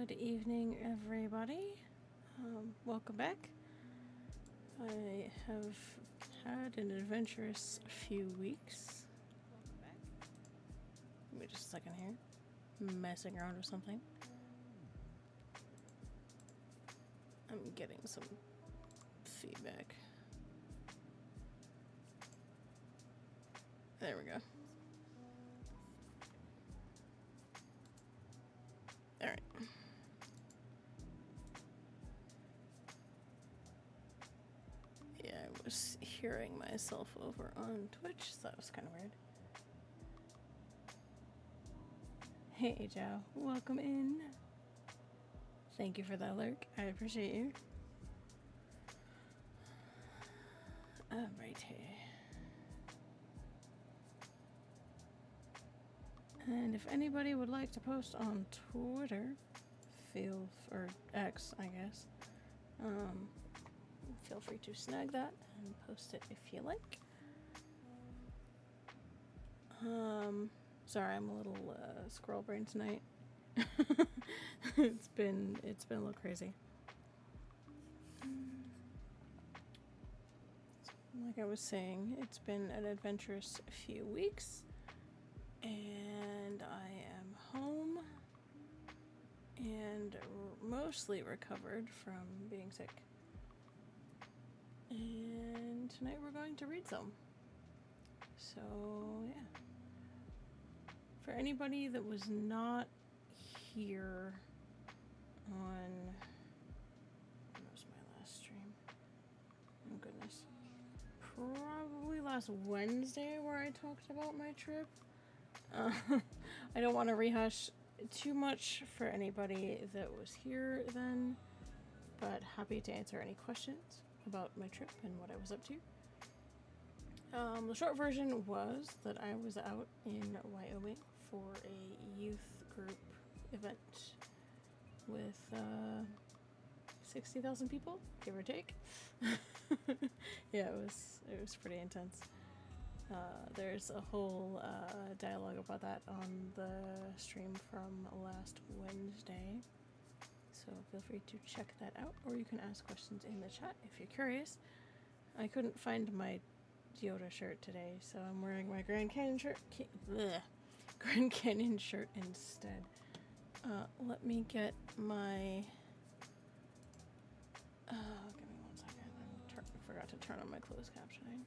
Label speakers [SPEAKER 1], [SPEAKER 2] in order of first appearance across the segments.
[SPEAKER 1] Good evening, everybody. Welcome back. I have had an adventurous few weeks. Give me just a second here. Messing around with something. I'm getting some feedback. There we go. Alright. Yeah, I was hearing myself over on Twitch, so that was kind of weird. Hey, Joe. Welcome in. Thank you for that lurk. I appreciate you. Alrighty. And if anybody would like to post on Twitter, or X, I guess, feel free to snag that and post it if you like. Sorry, I'm a little squirrel brain tonight. It's been a little crazy. Like I was saying, it's been an adventurous few weeks, and I am home and mostly recovered from being sick. And tonight we're going to read some. So, yeah. For anybody that was not here on... When was my last stream? Oh, goodness. Probably last Wednesday where I talked about my trip. I don't want to rehash too much for anybody that was here then, but happy to answer any questions about my trip and what I was up to. The short version was that I was out in Wyoming for a youth group event with 60,000 people, give or take. Yeah, it was pretty intense. There's a whole dialogue about that on the stream from last Wednesday, so feel free to check that out, or you can ask questions in the chat if you're curious. I couldn't find my Yoda shirt today, so I'm wearing my Grand Canyon shirt. Grand Canyon shirt instead. Let me get my. Give me 1 second. I forgot to turn on my closed captioning.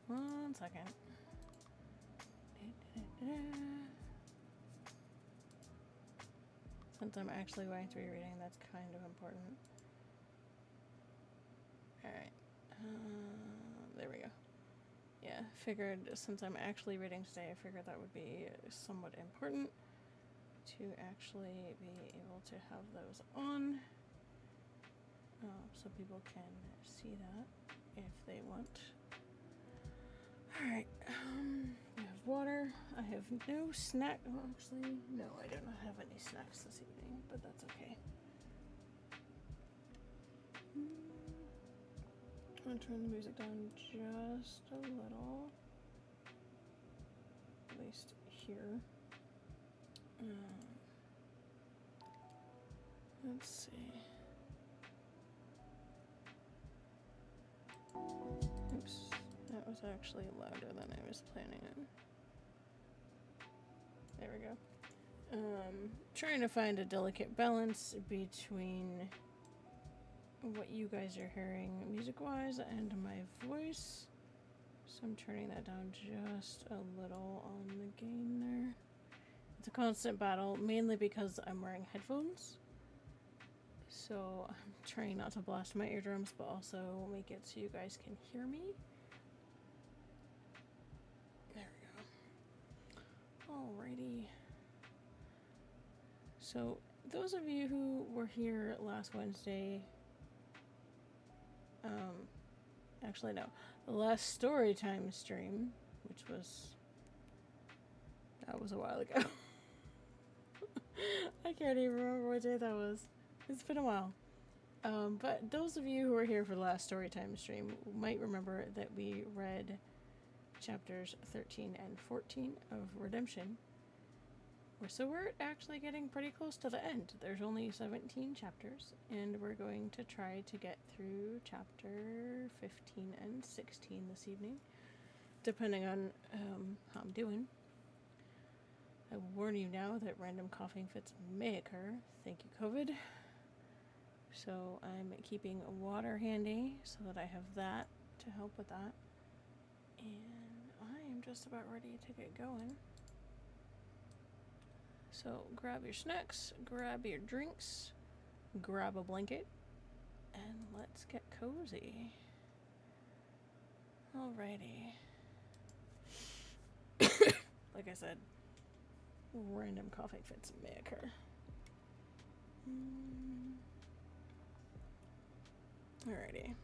[SPEAKER 1] 1 second. Since I'm actually going to be reading, that's kind of important. Alright. There we go. Yeah, figured since I'm actually reading today, I figured that would be somewhat important to actually be able to have those on. So people can see that if they want. Alright, I have water. I have no snack. Well, actually, no, I do not have any snacks this evening, but that's okay. I'm gonna turn the music down just a little. At least here. Let's see. Oops, that was actually louder than I was planning on. There we go. Trying to find a delicate balance between what you guys are hearing music-wise and my voice. So I'm turning that down just a little on the gain there. It's a constant battle, mainly because I'm wearing headphones. So I'm trying not to blast my eardrums, but also make it so you guys can hear me. There we go. Alrighty. So those of you who were here last Wednesday, actually no, the last Storytime stream, which was, that was a while ago. I can't even remember what day that was. It's been a while. But those of you who were here for the last Storytime stream might remember that we read chapters 13 and 14 of Redemption. we're actually getting pretty close to the end. There's only 17 chapters, and we're going to try to get through chapter 15 and 16 this evening, depending on how I'm doing. I warn you now that random coughing fits may occur. Thank you, COVID. So I'm keeping water handy so that I have that to help with that. And I am just about ready to get going. So grab your snacks, grab your drinks, grab a blanket, and let's get cozy. Alrighty. Like I said, random coughing fits may occur. Alrighty.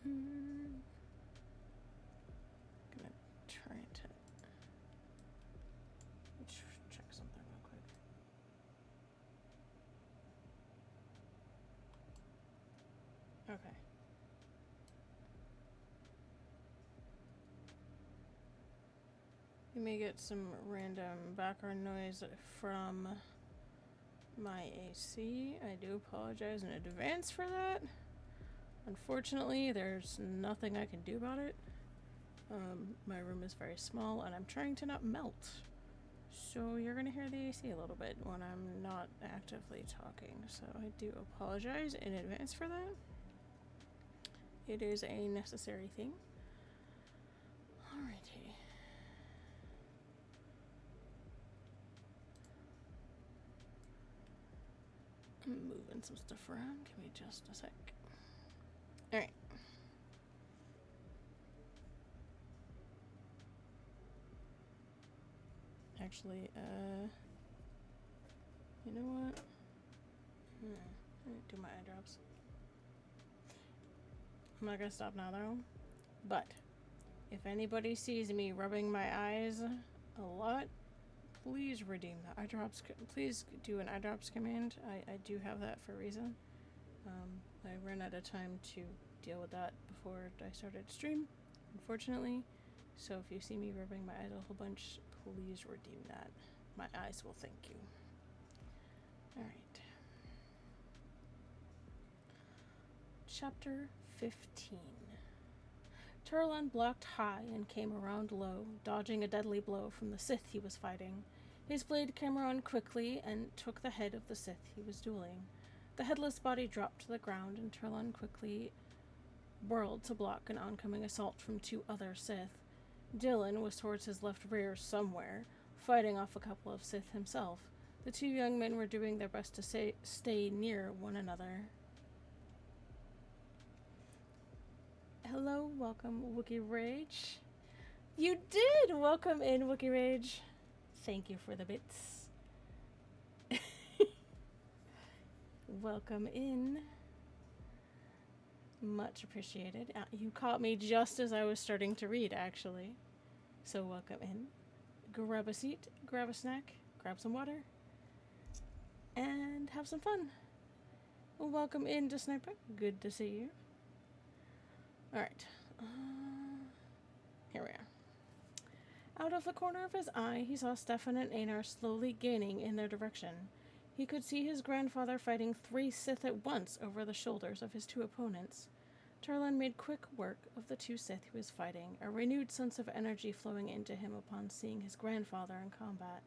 [SPEAKER 1] Gonna try to check something real quick. Okay. You may get some random background noise from my AC. I do apologize in advance for that. Unfortunately, there's nothing I can do about it. My room is very small and I'm trying to not melt. So you're gonna hear the AC a little bit when I'm not actively talking. So I do apologize in advance for that. It is a necessary thing. Alrighty. I'm moving some stuff around. Give me just a sec. Alright. Actually, you know what? I need to do my eye drops. I'm not gonna stop now though. But if anybody sees me rubbing my eyes a lot, please redeem the eye drops. Please do an eye drops command. I do have that for a reason. I ran out of time to deal with that before I started stream, unfortunately. So if you see me rubbing my eyes a whole bunch, please redeem that. My eyes will thank you. Alright. Chapter 15. Turlan blocked high and came around low, dodging a deadly blow from the Sith he was fighting. His blade came around quickly and took the head of the Sith he was dueling. The headless body dropped to the ground, and Turlan quickly whirled to block an oncoming assault from two other Sith. Dylan was towards his left rear somewhere, fighting off a couple of Sith himself. The two young men were doing their best to stay near one another. Hello, welcome, Wookiee Rage. You did! Welcome in, Wookiee Rage. Thank you for the bits. Welcome in. Much appreciated. You caught me just as I was starting to read, actually. So welcome in. Grab a seat, grab a snack, grab some water, and have some fun. Welcome in to Sniper. Good to see you. Alright. Here we are. Out of the corner of his eye, he saw Stefan and Einar slowly gaining in their direction. He could see his grandfather fighting 3 Sith at once over the shoulders of his 2 opponents. Turlan made quick work of the 2 Sith he was fighting, a renewed sense of energy flowing into him upon seeing his grandfather in combat.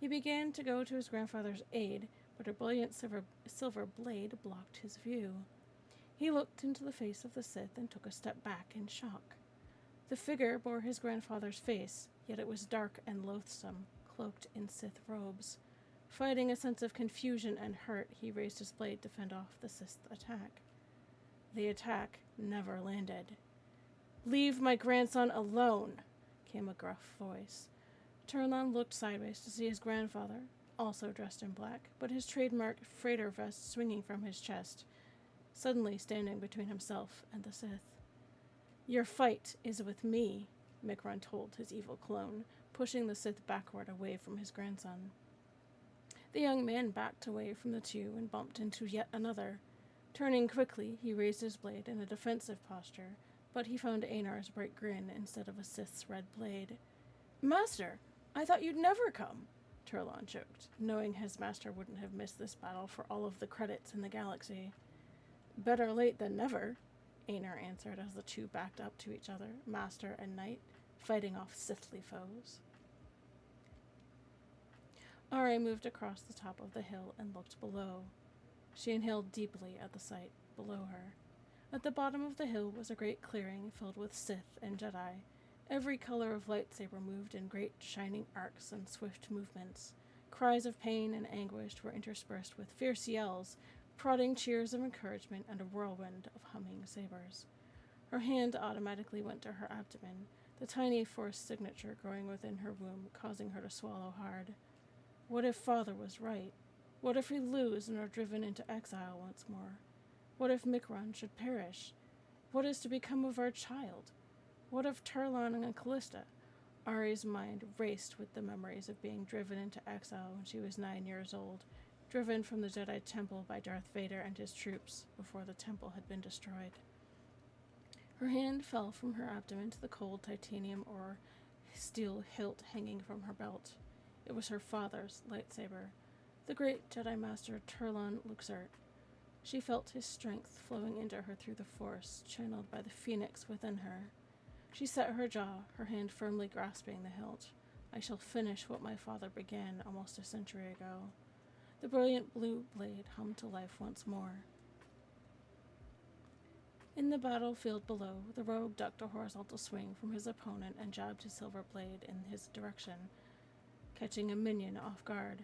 [SPEAKER 1] He began to go to his grandfather's aid, but a brilliant silver blade blocked his view. He looked into the face of the Sith and took a step back in shock. The figure bore his grandfather's face, yet it was dark and loathsome, cloaked in Sith robes. Fighting a sense of confusion and hurt, he raised his blade to fend off the Sith attack. The attack never landed. "Leave my grandson alone," came a gruff voice. Turlan looked sideways to see his grandfather, also dressed in black, but his trademark freighter vest swinging from his chest, suddenly standing between himself and the Sith. "Your fight is with me," Mikron told his evil clone, pushing the Sith backward away from his grandson. The young man backed away from the 2 and bumped into yet another. Turning quickly, he raised his blade in a defensive posture, but he found Einar's bright grin instead of a Sith's red blade. Master, I thought you'd never come, Turlon joked, knowing his master wouldn't have missed this battle for all of the credits in the galaxy. Better late than never, Aenir answered as the two backed up to each other, master and knight, fighting off Sithly foes. Ari moved across the top of the hill and looked below. She inhaled deeply at the sight below her. At the bottom of the hill was a great clearing filled with Sith and Jedi. Every color of lightsaber moved in great shining arcs and swift movements. Cries of pain and anguish were interspersed with fierce yells, prodding cheers of encouragement, and a whirlwind of humming sabers. Her hand automatically went to her abdomen, the tiny force signature growing within her womb, causing her to swallow hard. What if Father was right? What if we lose and are driven into exile once more? What if Micron should perish? What is to become of our child? What of Turlon and Callista? Ari's mind raced with the memories of being driven into exile when she was 9 years old, driven from the Jedi Temple by Darth Vader and his troops before the temple had been destroyed. Her hand fell from her abdomen to the cold titanium or steel hilt hanging from her belt. It was her father's lightsaber, the great Jedi Master Turlon Luxert. She felt his strength flowing into her through the Force, channeled by the phoenix within her. She set her jaw, her hand firmly grasping the hilt. I shall finish what my father began almost a century ago. The brilliant blue blade hummed to life once more. In the battlefield below, the rogue ducked a horizontal swing from his opponent and jabbed his silver blade in his direction, catching a minion off guard.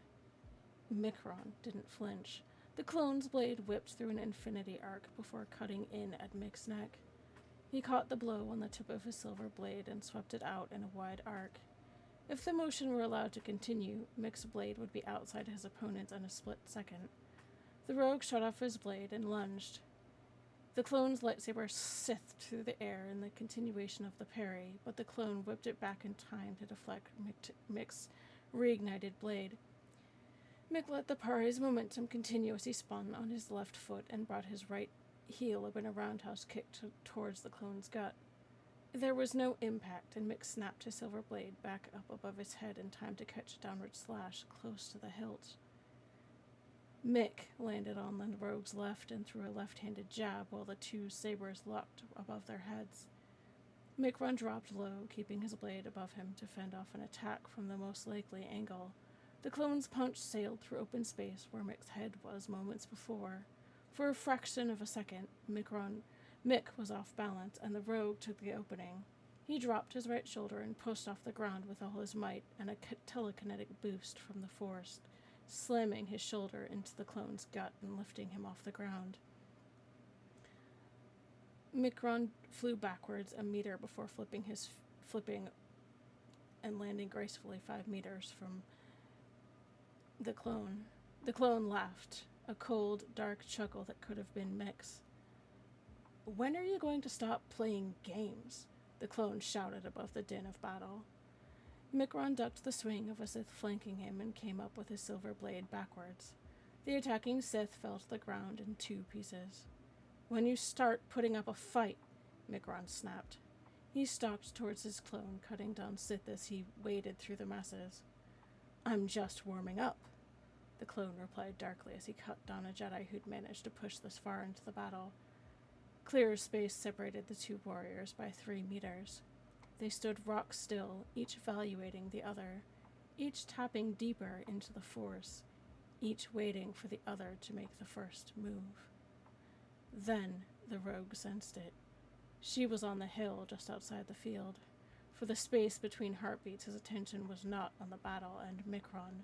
[SPEAKER 1] Micron didn't flinch. The clone's blade whipped through an infinity arc before cutting in at Mick's neck. He caught the blow on the tip of his silver blade and swept it out in a wide arc. If the motion were allowed to continue, Mick's blade would be outside his opponent's in a split second. The rogue shot off his blade and lunged. The clone's lightsaber sithed through the air in the continuation of the parry, but the clone whipped it back in time to deflect Mick's reignited blade. Mick let the parry's momentum continue as he spun on his left foot and brought his right heel up in a roundhouse kick towards the clone's gut. There was no impact, and Mick snapped his silver blade back up above his head in time to catch a downward slash close to the hilt. Mick landed on the rogue's left and threw a left-handed jab while the two sabers locked above their heads. Micron dropped low, keeping his blade above him to fend off an attack from the most likely angle. The clone's punch sailed through open space where Mick's head was moments before. For a fraction of a second, Mick was off balance, and the rogue took the opening. He dropped his right shoulder and pushed off the ground with all his might and a telekinetic boost from the Force, slamming his shoulder into the clone's gut and lifting him off the ground. Micron flew backwards a meter before flipping and landing gracefully 5 meters from the clone. The clone laughed, a cold, dark chuckle that could have been Mick's. "When are you going to stop playing games?" the clone shouted above the din of battle. Micron ducked the swing of a Sith flanking him and came up with his silver blade backwards. The attacking Sith fell to the ground in 2 pieces. "When you start putting up a fight," Micron snapped. He stalked towards his clone, cutting down Sith as he waded through the masses. "I'm just warming up," the clone replied darkly as he cut down a Jedi who'd managed to push this far into the battle. Clear space separated the 2 warriors by 3 meters. They stood rock still, each evaluating the other, each tapping deeper into the Force, each waiting for the other to make the first move. Then the rogue sensed it. She was on the hill just outside the field. For the space between heartbeats, his attention was not on the battle, and Micron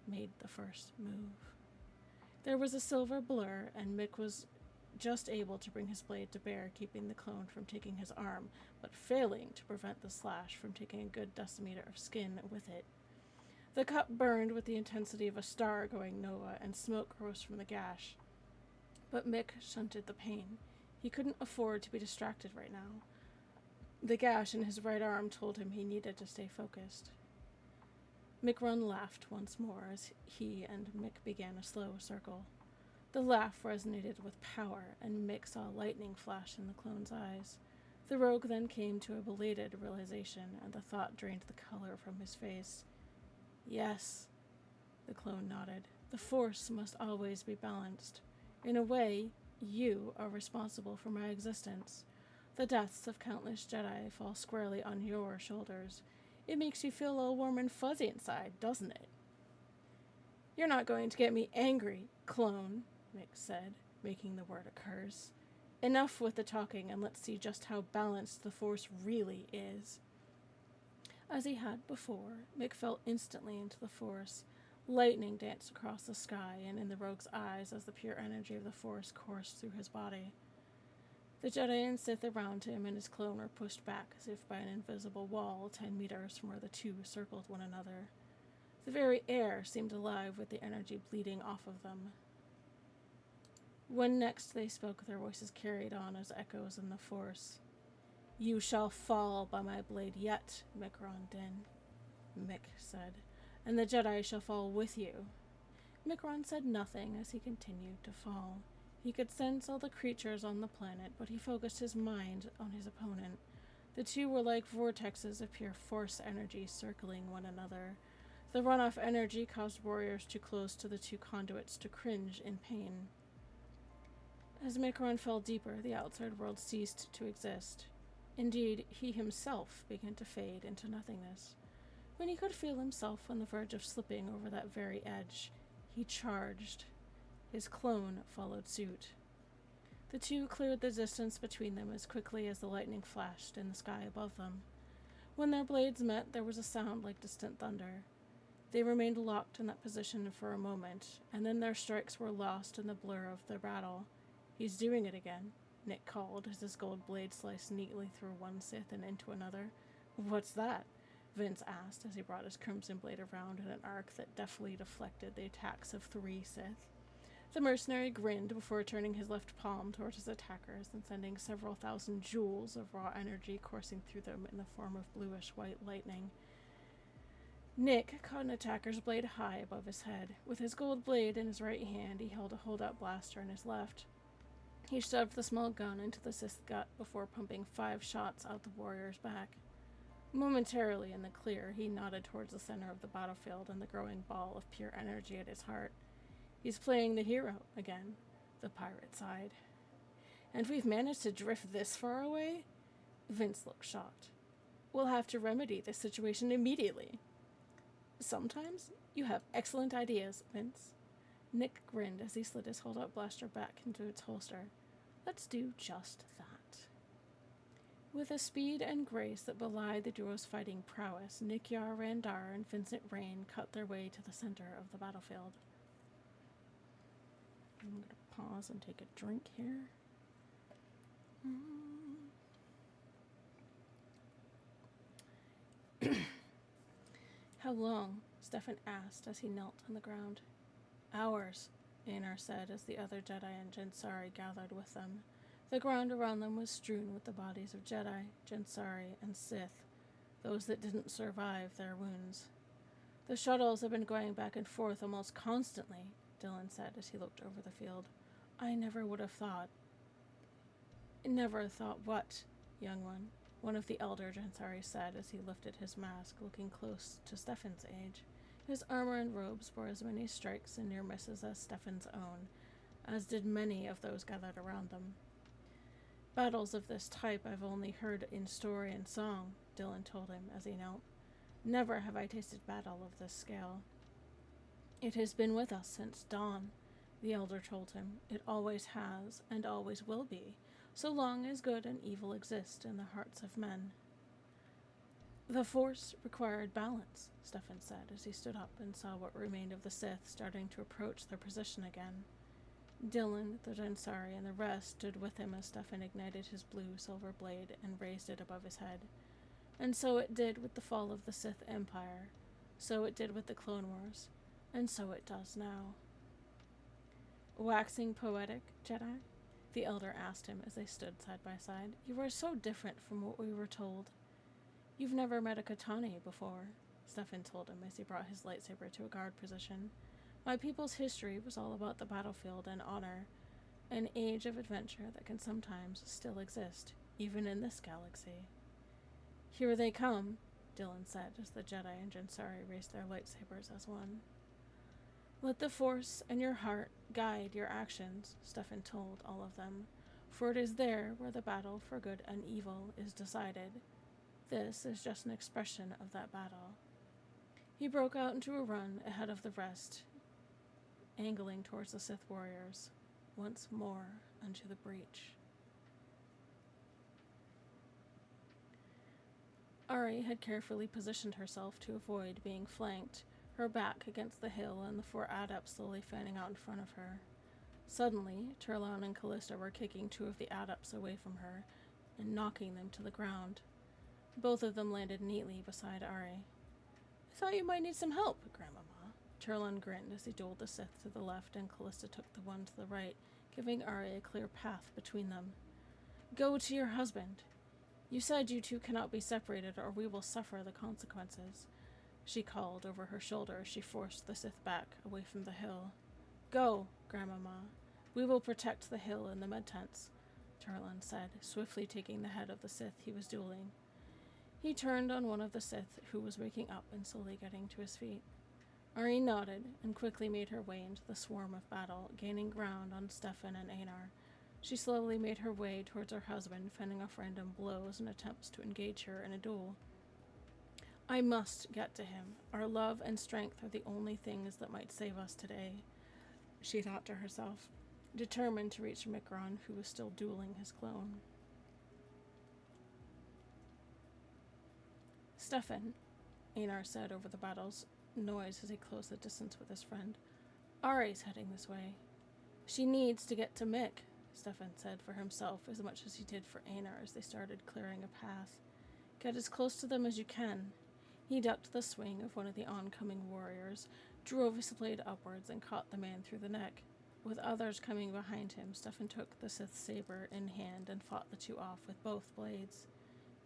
[SPEAKER 1] made the first move. There was a silver blur, and Mick was just able to bring his blade to bear, keeping the clone from taking his arm, but failing to prevent the slash from taking a good decimeter of skin with it. The cut burned with the intensity of a star going nova, and smoke rose from the gash. But Mick shunted the pain. He couldn't afford to be distracted right now. The gash in his right arm told him he needed to stay focused. Micron laughed once more as he and Mick began a slow circle. The laugh resonated with power, and Mick saw lightning flash in the clone's eyes. The rogue then came to a belated realization, and the thought drained the color from his face. Yes, the clone nodded. The Force must always be balanced. In a way, you are responsible for my existence. The deaths of countless Jedi fall squarely on your shoulders. It makes you feel all warm and fuzzy inside, doesn't it? You're not going to get me angry, clone, Mick said, making the word a curse. Enough with the talking, and let's see just how balanced the Force really is. As he had before, Mick fell instantly into the Force. Lightning danced across the sky and in the rogue's eyes as the pure energy of the Force coursed through his body. The Jedi and Sith around him and his clone were pushed back as if by an invisible wall 10 meters from where the two circled one another. The very air seemed alive with the energy bleeding off of them. When next they spoke, their voices carried on as echoes in the Force. You shall fall by my blade yet, Micron Din, Mick said, and the Jedi shall fall with you. Micron said nothing as he continued to fall. He could sense all the creatures on the planet, but he focused his mind on his opponent. The two were like vortexes of pure Force energy circling one another. The runoff energy caused warriors too close to the two conduits to cringe in pain. As Micron fell deeper, the outside world ceased to exist. Indeed, he himself began to fade into nothingness. When he could feel himself on the verge of slipping over that very edge, he charged. His clone followed suit. The two cleared the distance between them as quickly as the lightning flashed in the sky above them. When their blades met, there was a sound like distant thunder. They remained locked in that position for a moment, and then their strikes were lost in the blur of their battle. He's doing it again, Nick called as his gold blade sliced neatly through one Sith and into another. What's that? Vince asked as he brought his crimson blade around in an arc that deftly deflected the attacks of 3 Sith. The mercenary grinned before turning his left palm towards his attackers and sending several thousand joules of raw energy coursing through them in the form of bluish-white lightning. Nick caught an attacker's blade high above his head. With his gold blade in his right hand, he held a holdout blaster in his left. He shoved the small gun into the Sith's gut before pumping 5 shots out the warrior's back. Momentarily in the clear, he nodded towards the center of the battlefield and the growing ball of pure energy at his heart. He's playing the hero again, the pirate side. And we've managed to drift this far away? Vince looked shocked. We'll have to remedy this situation immediately. Sometimes you have excellent ideas, Vince. Nick grinned as he slid his holdout blaster back into its holster. Let's do just that. With a speed and grace that belied the duo's fighting prowess, Nick Yar Randar and Vincent Rain cut their way to the center of the battlefield. I'm going to pause and take a drink here. How long? Stefan asked as he knelt on the ground. Hours, Aenar said as the other Jedi and Jensari gathered with them. The ground around them was strewn with the bodies of Jedi, Jensari, and Sith, those that didn't survive their wounds. The shuttles had been going back and forth almost constantly, Dylan said as he looked over the field. I never would have thought. Never thought what, young one of the elder Jensari said as he lifted his mask, looking close to Stefan's age. His armor and robes bore as many strikes and near misses as Stefan's own, as did many of those gathered around them. Battles of this type I've only heard in story and song, Dylan told him as he knelt. Never have I tasted battle of this scale. It has been with us since dawn, the elder told him. It always has, and always will be, so long as good and evil exist in the hearts of men. The Force required balance, Stefan said as he stood up and saw what remained of the Sith starting to approach their position again. Dylan, the Jensari, and the rest stood with him as Stefan ignited his blue-silver blade and raised it above his head. And so it did with the fall of the Sith Empire. So it did with the Clone Wars. And so it does now. Waxing poetic, Jedi? The elder asked him as they stood side by side. You are so different from what we were told. You've never met a Katani before, Stefan told him as he brought his lightsaber to a guard position. My people's history was all about the battlefield and honor, an age of adventure that can sometimes still exist. even in this galaxy. Here they come, Dylan said as the Jedi and Jansari raised their lightsabers as one. Let the Force and your heart guide your actions, Stefan told all of them, for it is there where the battle for good and evil is decided. This is just an expression of that battle. He broke out into a run ahead of the rest, angling towards the Sith warriors, once more unto the breach. Ari had carefully positioned herself to avoid being flanked, her back against the hill and the 4 adepts slowly fanning out in front of her. Suddenly, Turlan and Callista were kicking 2 of the adepts away from her and knocking them to the ground. Both of them landed neatly beside Ari. I thought you might need some help, Grandmama. Turlan grinned as he dueled the Sith to the left and Callista took the one to the right, giving Ari a clear path between them. Go to your husband. You said you two cannot be separated or we will suffer the consequences, she called over her shoulder as she forced the Sith back away from the hill. Go, Grandmama. We will protect the hill and the med tents, Turlan said, swiftly taking the head of the Sith he was dueling. He turned on one of the Sith who was waking up and slowly getting to his feet. Ari nodded and quickly made her way into the swarm of battle, gaining ground on Stefan and Einar. She slowly made her way towards her husband, fending off random blows and attempts to engage her in a duel. I must get to him. Our love and strength are the only things that might save us today, she thought to herself, determined to reach Mikron, who was still dueling his clone. Stefan, Einar said over the battle's noise as he closed the distance with his friend. Ari's heading this way. She needs to get to Mick, Stefan said for himself as much as he did for Einar as they started clearing a path. Get as close to them as you can. He ducked the swing of one of the oncoming warriors, drove his blade upwards, and caught the man through the neck. With others coming behind him, Stefan took the Sith saber in hand and fought the 2 off with both blades.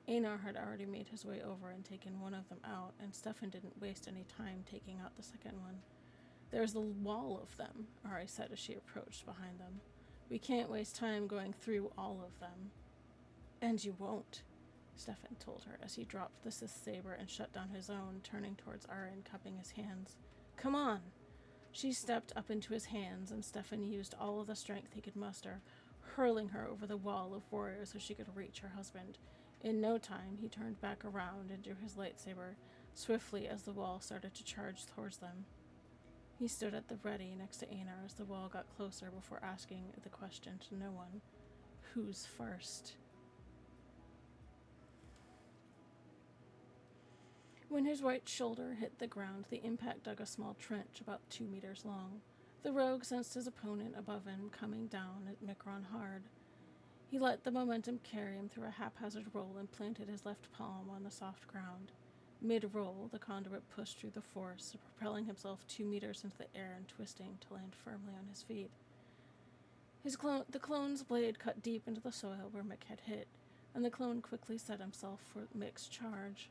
[SPEAKER 1] Einar had already made his way over and taken one of them out, and Stefan didn't waste any time taking out the second one. There's the wall of them, Ari said as she approached behind them. We can't waste time going through all of them. And you won't, Stefan told her as he dropped the Sith saber and shut down his own, turning towards Ari and cupping his hands. Come on! She stepped up into his hands, and Stefan used all of the strength he could muster, hurling her over the wall of warriors so she could reach her husband. In no time, he turned back around and drew his lightsaber, swiftly as the wall started to charge towards them. He stood at the ready next to Einar as the wall got closer before asking the question to no one. Who's first? When his right shoulder hit the ground, the impact dug a small trench about 2 meters long. The rogue sensed his opponent above him coming down at Mikron hard. He let the momentum carry him through a haphazard roll and planted his left palm on the soft ground. Mid-roll, the conduit pushed through the force, propelling himself 2 meters into the air and twisting to land firmly on his feet. The clone's blade cut deep into the soil where Mick had hit, and the clone quickly set himself for Mick's charge.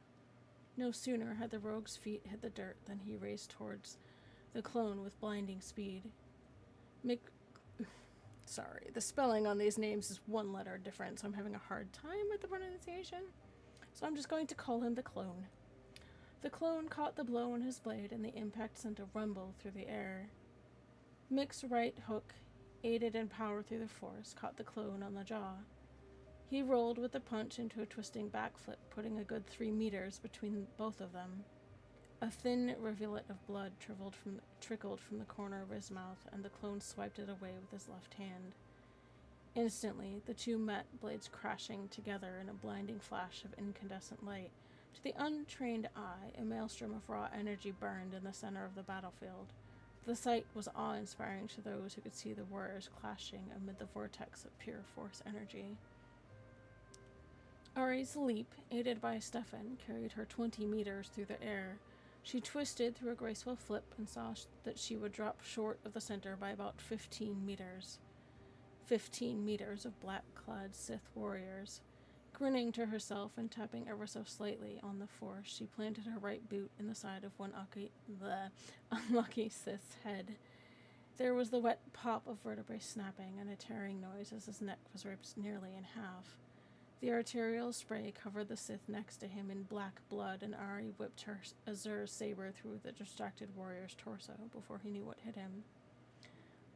[SPEAKER 1] No sooner had the rogue's feet hit the dirt than he raced towards the clone with blinding speed. Sorry, the spelling on these names is 1 letter different, so I'm having a hard time with the pronunciation. So I'm just going to call him the clone. The clone caught the blow on his blade, and the impact sent a rumble through the air. Mick's right hook, aided in power through the force, caught the clone on the jaw. He rolled with the punch into a twisting backflip, putting a good 3 meters between both of them. A thin rivulet of blood trickled from the corner of his mouth, and the clone swiped it away with his left hand. Instantly, the 2 met, blades crashing together in a blinding flash of incandescent light. To the untrained eye, a maelstrom of raw energy burned in the center of the battlefield. The sight was awe-inspiring to those who could see the warriors clashing amid the vortex of pure force energy. Ari's leap, aided by Stefan, carried her 20 meters through the air. She twisted through a graceful flip and saw that she would drop short of the center by about 15 meters. 15 meters of black-clad Sith warriors. Grinning to herself and tapping ever so slightly on the force, she planted her right boot in the side of one unlucky Sith's head. There was the wet pop of vertebrae snapping and a tearing noise as his neck was ripped nearly in half. The arterial spray covered the Sith next to him in black blood, and Ari whipped her azure saber through the distracted warrior's torso before he knew what hit him.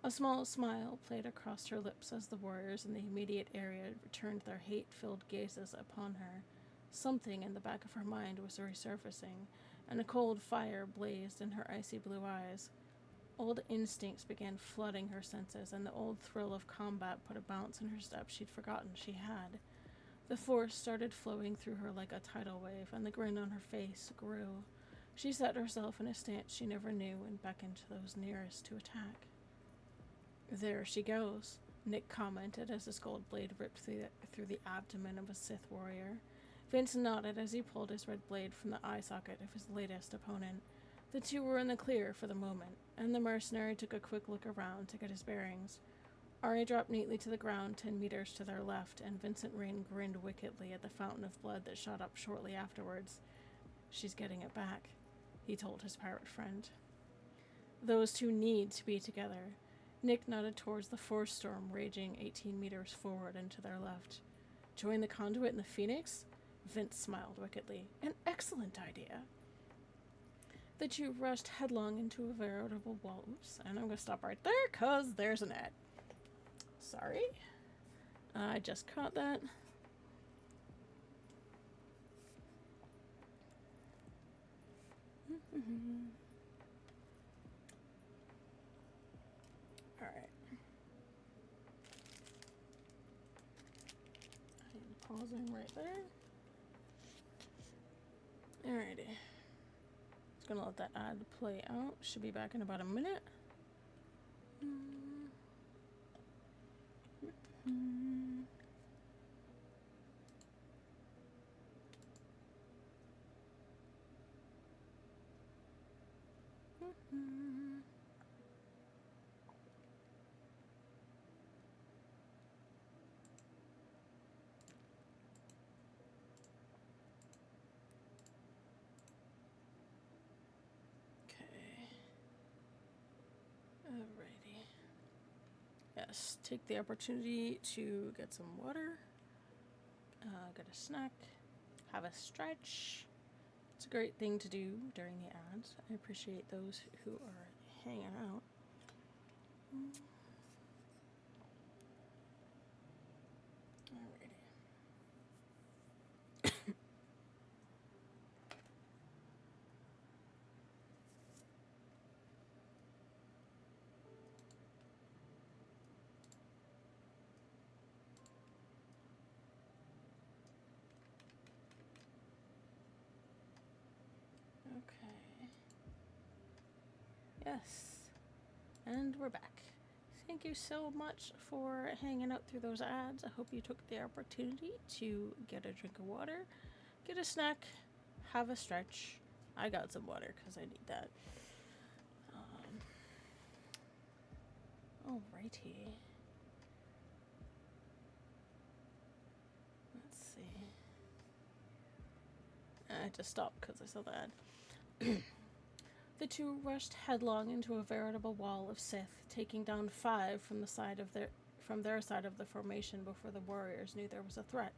[SPEAKER 1] A small smile played across her lips as the warriors in the immediate area returned their hate-filled gazes upon her. Something in the back of her mind was resurfacing, and a cold fire blazed in her icy blue eyes. Old instincts began flooding her senses, and the old thrill of combat put a bounce in her step she'd forgotten she had. The force started flowing through her like a tidal wave, and the grin on her face grew. She set herself in a stance she never knew and beckoned to those nearest to attack. "There she goes," Nick commented as his gold blade ripped through the abdomen of a Sith warrior. Vince nodded as he pulled his red blade from the eye socket of his latest opponent. The two were in the clear for the moment, and the mercenary took a quick look around to get his bearings. Ari dropped neatly to the ground 10 meters to their left, and Vincent Rain grinned wickedly at the fountain of blood that shot up shortly afterwards. "She's getting it back," he told his pirate friend. "Those two need to be together." Nick nodded towards the force storm raging 18 meters forward and to their left. "Join the conduit in the Phoenix?" Vince smiled wickedly. "An excellent idea." The two rushed headlong into a veritable wall. Oops, and I'm going to stop right there because there's an ad. Sorry. I just caught that. Alright. I'm pausing right there. Alrighty. Just gonna let that ad play out. Should be back in about a minute. Alrighty. Yes, take the opportunity to get some water, get a snack, have a stretch. It's a great thing to do during the ads. I appreciate those who are hanging out. Alrighty. Okay. Yes. And we're back. Thank you so much for hanging out through those ads. I hope you took the opportunity to get a drink of water, get a snack, have a stretch. I got some water because I need that. Alrighty. Let's see. I had to stop because I saw the ad. The two rushed headlong into a veritable wall of Sith, taking down 5 from their side of the formation before the warriors knew there was a threat.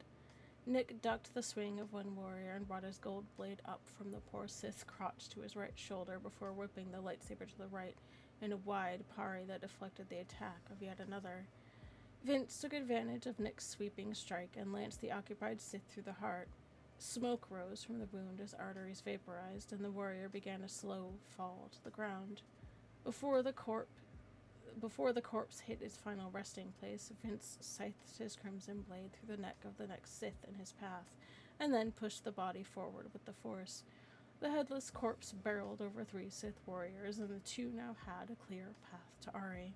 [SPEAKER 1] Nick ducked the swing of one warrior and brought his gold blade up from the poor Sith's crotch to his right shoulder before whipping the lightsaber to the right in a wide parry that deflected the attack of yet another. Vince took advantage of Nick's sweeping strike and lanced the occupied Sith through the heart. Smoke rose from the wound as arteries vaporized, and the warrior began a slow fall to the ground. Before the corpse hit its final resting place, Vince scythed his crimson blade through the neck of the next Sith in his path, and then pushed the body forward with the force. The headless corpse barreled over 3 Sith warriors, and the two now had a clear path to Ari.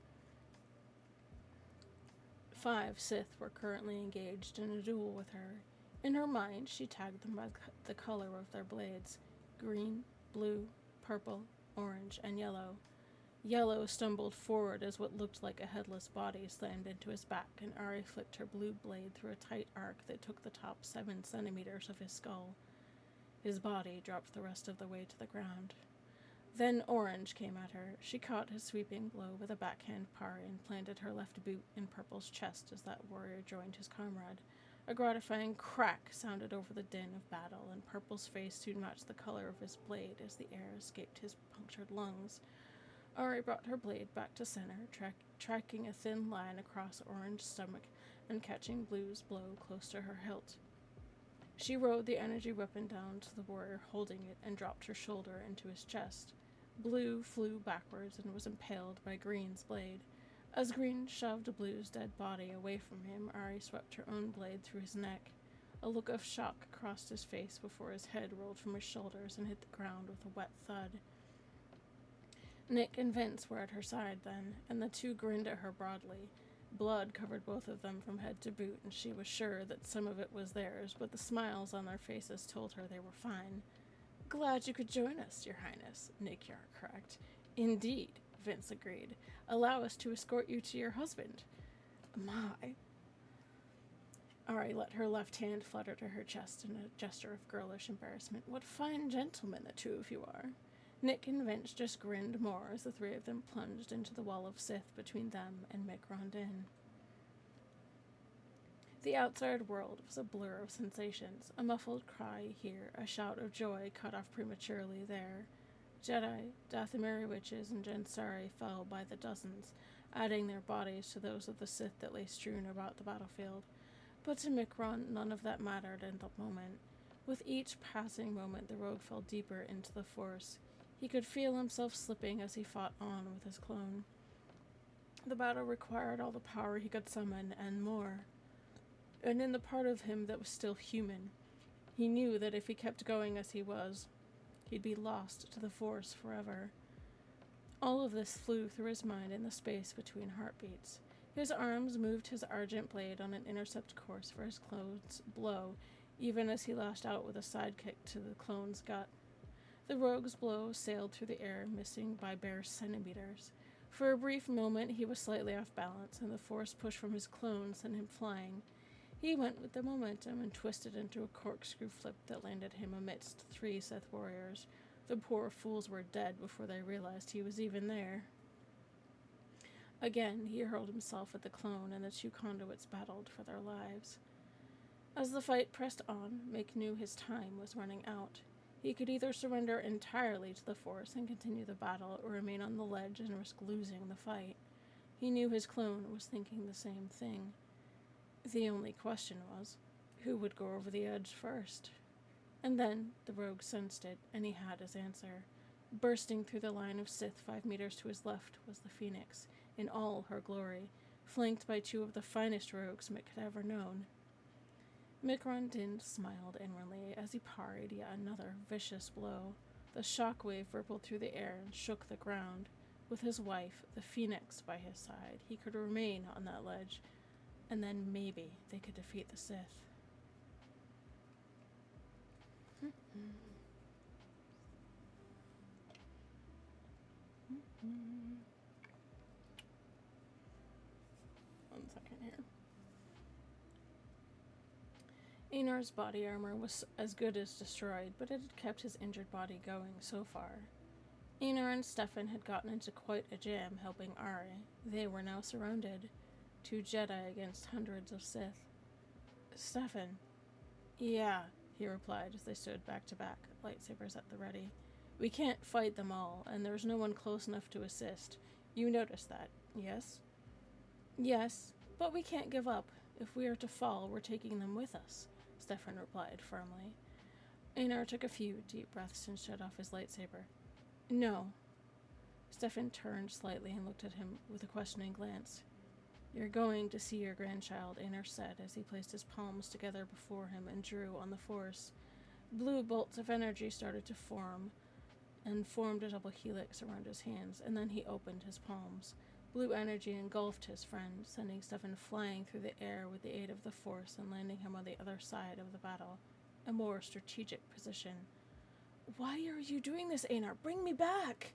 [SPEAKER 1] 5 Sith were currently engaged in a duel with her. In her mind, she tagged them by the color of their blades: green, blue, purple, orange, and yellow. Yellow stumbled forward as what looked like a headless body slammed into his back, and Ari flicked her blue blade through a tight arc that took the top 7 centimeters of his skull. His body dropped the rest of the way to the ground. Then Orange came at her. She caught his sweeping blow with a backhand parry and planted her left boot in Purple's chest as that warrior joined his comrade. A gratifying crack sounded over the din of battle, and Purple's face soon matched the color of his blade as the air escaped his punctured lungs. Ari brought her blade back to center, tracking a thin line across Orange's stomach and catching Blue's blow close to her hilt. She rode the energy weapon down to the warrior holding it and dropped her shoulder into his chest. Blue flew backwards and was impaled by Green's blade. As Green shoved Blue's dead body away from him, Ari swept her own blade through his neck. A look of shock crossed his face before his head rolled from his shoulders and hit the ground with a wet thud. Nick and Vince were at her side then, and the two grinned at her broadly. Blood covered both of them from head to boot, and she was sure that some of it was theirs, but the smiles on their faces told her they were fine. "Glad you could join us, Your Highness," Nick Yar cracked. "Indeed," Vince agreed. "Allow us to escort you to your husband." My. Ari let her left hand flutter to her chest in a gesture of girlish embarrassment. "What fine gentlemen the two of you are." Nick and Vince just grinned more as the three of them plunged into the wall of Sith between them and Mick Rondin. The outside world was a blur of sensations, a muffled cry here, a shout of joy cut off prematurely there. Jedi, Dathomiri witches, and Gensari fell by the dozens, adding their bodies to those of the Sith that lay strewn about the battlefield. But to Micron, none of that mattered in the moment. With each passing moment, the rogue fell deeper into the Force. He could feel himself slipping as he fought on with his clone. The battle required all the power he could summon, and more. And in the part of him that was still human, he knew that if he kept going as he was, he'd be lost to the Force forever. All of this flew through his mind in the space between heartbeats. His arms moved his argent blade on an intercept course for his clone's blow, even as he lashed out with a sidekick to the clone's gut. The rogue's blow sailed through the air, missing by bare centimeters. For a brief moment, he was slightly off balance, and the force push from his clone sent him flying. He went with the momentum and twisted into a corkscrew flip that landed him amidst 3 Sith warriors. The poor fools were dead before they realized he was even there. Again, he hurled himself at the clone, and the 2 conduits battled for their lives. As the fight pressed on, Mick knew his time was running out. He could either surrender entirely to the Force and continue the battle, or remain on the ledge and risk losing the fight. He knew his clone was thinking the same thing. The only question was, who would go over the edge first? And then the rogue sensed it, and he had his answer. Bursting through the line of Sith 5 meters to his left was the Phoenix, in all her glory, flanked by 2 of the finest rogues Mick had ever known. Mick Rondin smiled inwardly as he parried yet another vicious blow. The shockwave rippled through the air and shook the ground. With his wife, the Phoenix, by his side, he could remain on that ledge, and then maybe they could defeat the Sith. One second here. Einar's body armor was as good as destroyed, but it had kept his injured body going so far. Einar and Stefan had gotten into quite a jam helping Ari. They were now surrounded. 2 Jedi against hundreds of Sith. "Stefan." "Yeah," he replied as they stood back to back, lightsabers at the ready. "We can't fight them all, and there's no one close enough to assist. You noticed that, yes?" "Yes, but we can't give up. If we are to fall, we're taking them with us," Stefan replied firmly. Einar took a few deep breaths and shut off his lightsaber. "No." Stefan turned slightly and looked at him with a questioning glance. "You're going to see your grandchild," Einar said as he placed his palms together before him and drew on the Force. Blue bolts of energy started to form and formed a double helix around his hands, and then he opened his palms. Blue energy engulfed his friend, sending Stefan flying through the air with the aid of the Force and landing him on the other side of the battle, a more strategic position. "Why are you doing this, Einar? Bring me back!"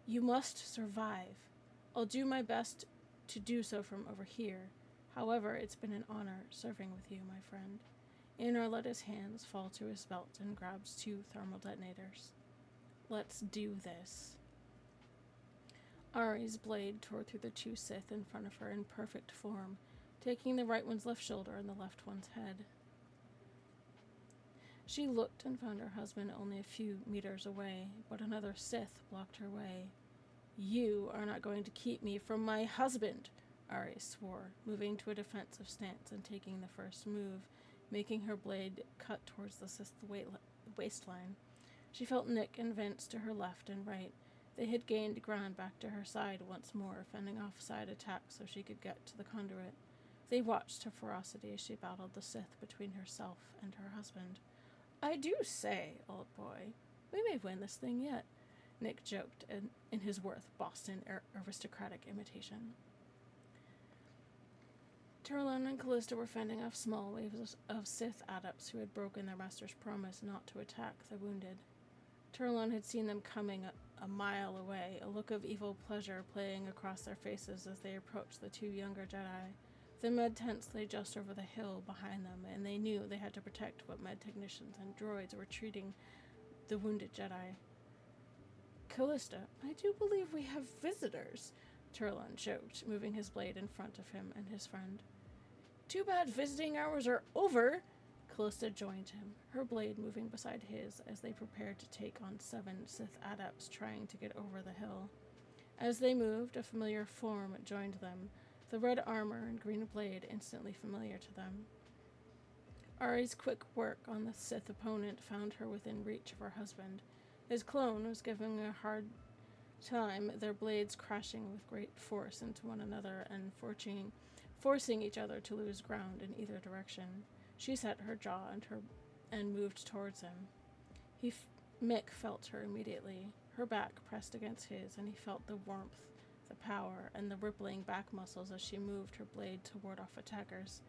[SPEAKER 1] "You must survive. I'll do my best to do so from over here. However, it's been an honor serving with you, my friend." Einar let his hands fall to his belt and grabbed 2 thermal detonators. "Let's do this." Ari's blade tore through the 2 Sith in front of her in perfect form, taking the right one's left shoulder and the left one's head. She looked and found her husband only a few meters away, but another Sith blocked her way. "You are not going to keep me from my husband," Ari swore, moving to a defensive stance and taking the first move, making her blade cut towards the Sith's waistline. She felt Nick and Vince to her left and right. They had gained ground back to her side once more, fending off side attacks so she could get to the conduit. They watched her ferocity as she battled the Sith between herself and her husband. "I do say, old boy, we may win this thing yet," Nick joked in his Worth Boston aristocratic imitation. Turlon and Callista were fending off small waves of Sith adepts who had broken their master's promise not to attack the wounded. Turlon had seen them coming a mile away, a look of evil pleasure playing across their faces as they approached the two younger Jedi. The med tents lay just over the hill behind them, and they knew they had to protect what med technicians and droids were treating the wounded Jedi. "Callista, I do believe we have visitors," Turlon joked, moving his blade in front of him and his friend. "Too bad visiting hours are over." Callista joined him, her blade moving beside his as they prepared to take on 7 Sith adepts trying to get over the hill. As they moved, a familiar form joined them, the red armor and green blade instantly familiar to them. Ari's quick work on the Sith opponent found her within reach of her husband. His clone was giving a hard time, their blades crashing with great force into one another and forcing each other to lose ground in either direction. She set her jaw and moved towards him. Mick felt her immediately. Her back pressed against his, and he felt the warmth, the power, and the rippling back muscles as she moved her blade to ward off attackers.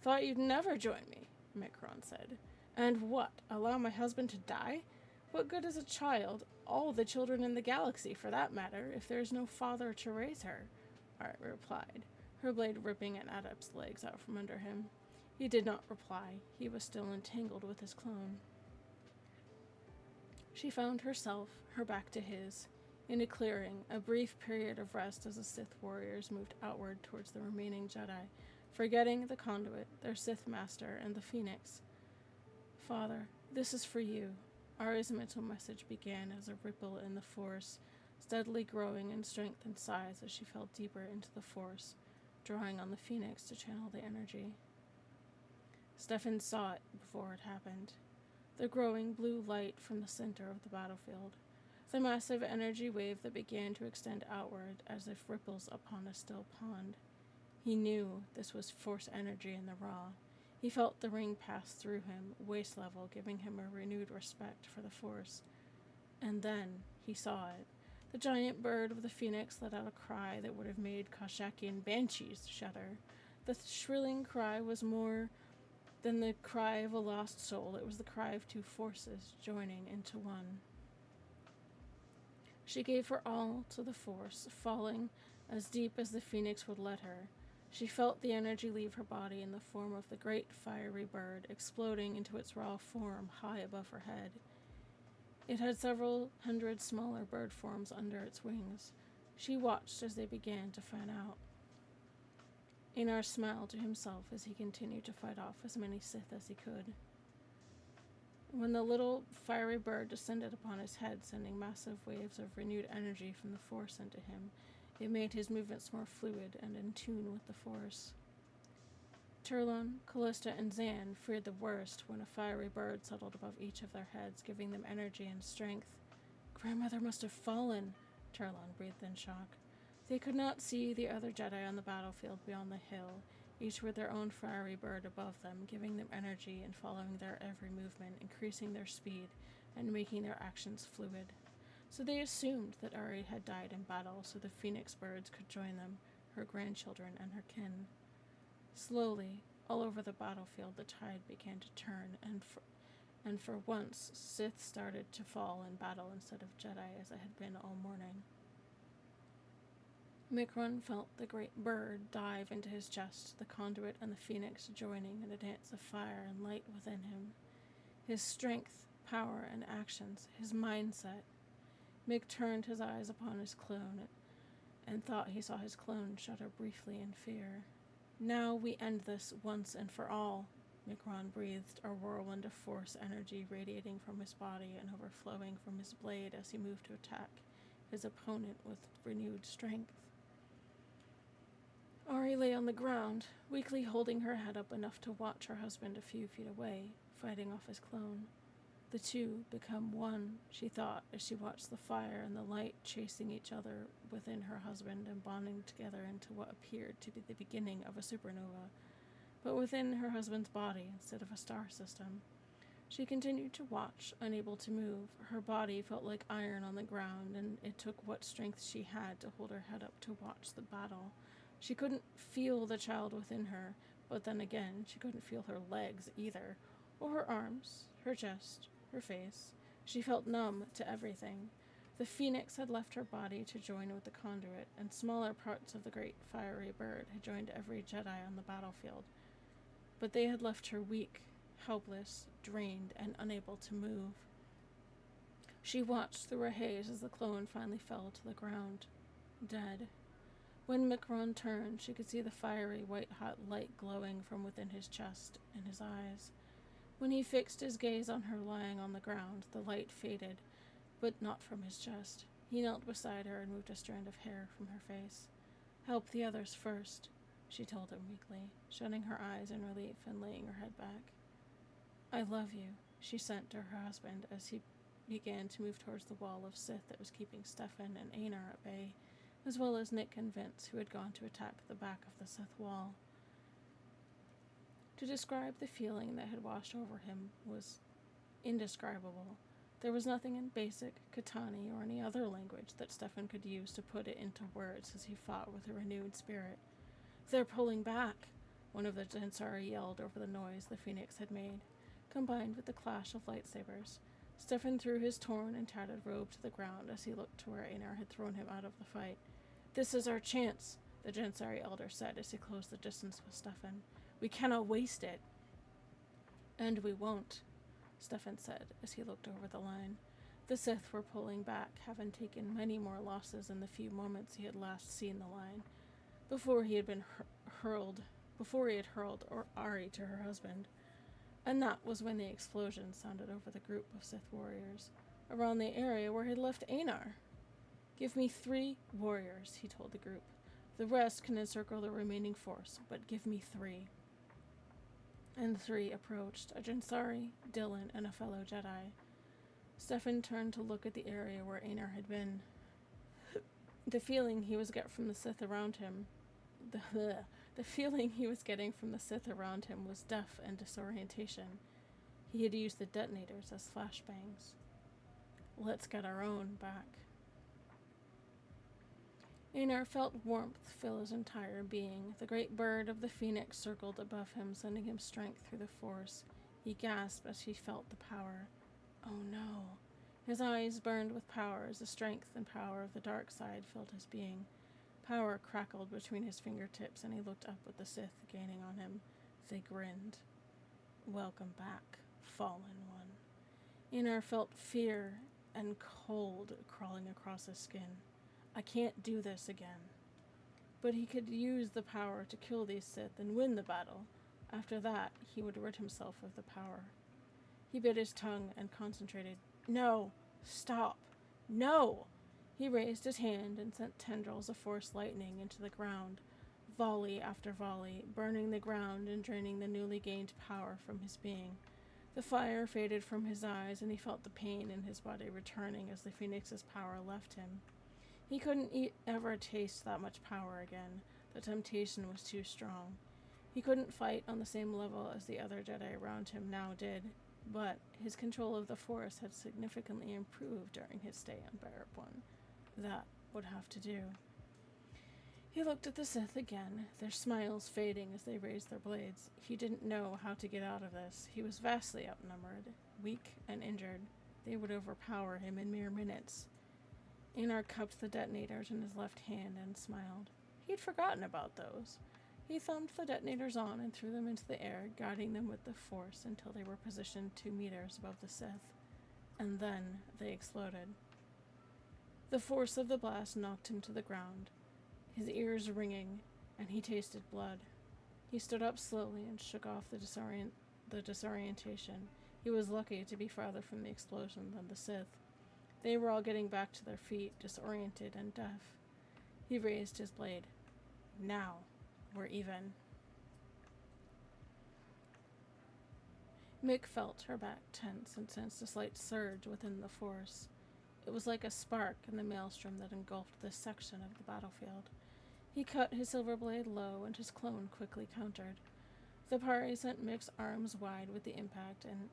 [SPEAKER 1] "Thought you'd never join me," Micron said. "And what, allow my husband to die? What good is a child, all the children in the galaxy for that matter, if there is no father to raise her?" Ari replied, her blade ripping an adept's legs out from under him. He did not reply. He was still entangled with his clone. She found herself, her back to his, in a clearing, a brief period of rest as the Sith warriors moved outward towards the remaining Jedi, forgetting the conduit, their Sith master, and the Phoenix. "Father, this is for you." Ari's mental message began as a ripple in the Force, steadily growing in strength and size as she fell deeper into the Force, drawing on the Phoenix to channel the energy. Stefan saw it before it happened. The growing blue light from the center of the battlefield. The massive energy wave that began to extend outward as if ripples upon a still pond. He knew this was Force energy in the raw. He felt the ring pass through him, waist level, giving him a renewed respect for the Force. And then he saw it. The giant bird of the Phoenix let out a cry that would have made Koshakian banshees shudder. The shrilling cry was more than the cry of a lost soul. It was the cry of two forces joining into one. She gave her all to the Force, falling as deep as the Phoenix would let her. She felt the energy leave her body in the form of the great fiery bird, exploding into its raw form high above her head. It had several hundred smaller bird forms under its wings. She watched as they began to fan out. Einar smiled to himself as he continued to fight off as many Sith as he could. When the little fiery bird descended upon his head, sending massive waves of renewed energy from the Force into him, it made his movements more fluid and in tune with the Force. Turlon, Callista, and Zan feared the worst when a fiery bird settled above each of their heads, giving them energy and strength. "Grandmother must have fallen," Turlon breathed in shock. They could not see the other Jedi on the battlefield beyond the hill, each with their own fiery bird above them, giving them energy and following their every movement, increasing their speed and making their actions fluid. So they assumed that Ari had died in battle so the Phoenix birds could join them, her grandchildren and her kin. Slowly, all over the battlefield, the tide began to turn, and for once, Sith started to fall in battle instead of Jedi as it had been all morning. Micron felt the great bird dive into his chest, the conduit and the Phoenix joining in a dance of fire and light within him. His strength, power, and actions, his mindset. Mick turned his eyes upon his clone and thought he saw his clone shudder briefly in fear. Now we end this once and for all. Micron breathed, a whirlwind of force energy radiating from his body and overflowing from his blade as he moved to attack his opponent with renewed strength. Ari lay on the ground, weakly holding her head up enough to watch her husband a few feet away, fighting off his clone. The two become one, she thought, as she watched the fire and the light chasing each other within her husband and bonding together into what appeared to be the beginning of a supernova, but within her husband's body instead of a star system. She continued to watch, unable to move. Her body felt like iron on the ground, and it took what strength she had to hold her head up to watch the battle. She couldn't feel the child within her, but then again, she couldn't feel her legs either, or her arms, her chest, her face. She felt numb to everything. The phoenix had left her body to join with the conduit, and smaller parts of the great fiery bird had joined every Jedi on the battlefield. But they had left her weak, helpless, drained, and unable to move. She watched through her haze as the clone finally fell to the ground, dead. When Micron turned, she could see the fiery, white-hot light glowing from within his chest and his eyes. When he fixed his gaze on her lying on the ground, the light faded, but not from his chest. He knelt beside her and moved a strand of hair from her face. "Help the others first," she told him weakly, shutting her eyes in relief and laying her head back. "I love you," she sent to her husband as he began to move towards the wall of Sith that was keeping Stefan and Einar at bay, as well as Nick and Vince, who had gone to attack the back of the Sith wall. To describe the feeling that had washed over him was indescribable. There was nothing in basic, Katani, or any other language that Stefan could use to put it into words as he fought with a renewed spirit. "They're pulling back," one of the Jensari yelled over the noise the Phoenix had made, combined with the clash of lightsabers. Stefan threw his torn and tattered robe to the ground as he looked to where Einar had thrown him out of the fight. "This is our chance," the Jensari elder said as he closed the distance with Stefan. "We cannot waste it." "And we won't," Stefan said as he looked over the line. The Sith were pulling back, having taken many more losses in the few moments he had last seen the line, before he had hurled Ari to her husband. And that was when the explosion sounded over the group of Sith warriors, around the area where he had left Einar. "Give me 3 warriors," he told the group. "The rest can encircle the remaining force, but give me 3. And 3 approached, a Jensari, Dylan, and a fellow Jedi. Stefan turned to look at the area where Einar had been. The feeling he was getting from the Sith around him was death and disorientation. He had used the detonators as flashbangs. "Let's get our own back." Einar felt warmth fill his entire being. The great bird of the phoenix circled above him, sending him strength through the force. He gasped as he felt the power. Oh no. His eyes burned with power as the strength and power of the dark side filled his being. Power crackled between his fingertips, and he looked up at the Sith gaining on him. They grinned. "Welcome back, fallen one." Einar felt fear and cold crawling across his skin. "I can't do this again." But he could use the power to kill these Sith and win the battle. After that, he would rid himself of the power. He bit his tongue and concentrated. "No! Stop! No!" He raised his hand and sent tendrils of force lightning into the ground, volley after volley, burning the ground and draining the newly gained power from his being. The fire faded from his eyes, and he felt the pain in his body returning as the Phoenix's power left him. He couldn't ever taste that much power again. The temptation was too strong. He couldn't fight on the same level as the other Jedi around him now did, but his control of the Force had significantly improved during his stay on Barrett 1. That would have to do. He looked at the Sith again, their smiles fading as they raised their blades. He didn't know how to get out of this. He was vastly outnumbered, weak and injured. They would overpower him in mere minutes. Einar cupped the detonators in his left hand and smiled. He had forgotten about those. He thumbed the detonators on and threw them into the air, guiding them with the Force until they were positioned 2 meters above the Sith. And then they exploded. The force of the blast knocked him to the ground, his ears ringing, and he tasted blood. He stood up slowly and shook off the disorientation. He was lucky to be farther from the explosion than the Sith. They were all getting back to their feet, disoriented and deaf. He raised his blade. Now, we're even. Mick felt her back tense and sensed a slight surge within the force. It was like a spark in the maelstrom that engulfed this section of the battlefield. He cut his silver blade low, and his clone quickly countered. The parry sent Mick's arms wide with the impact, and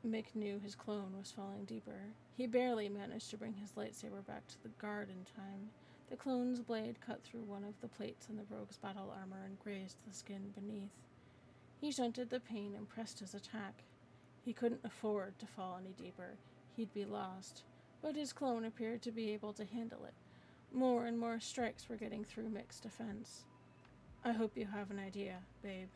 [SPEAKER 1] Mick knew his clone was falling deeper. He barely managed to bring his lightsaber back to the guard in time. The clone's blade cut through one of the plates in the rogue's battle armor and grazed the skin beneath. He shunted the pain and pressed his attack. He couldn't afford to fall any deeper. He'd be lost. But his clone appeared to be able to handle it. More and more strikes were getting through Mick's defense. I hope you have an idea, babe.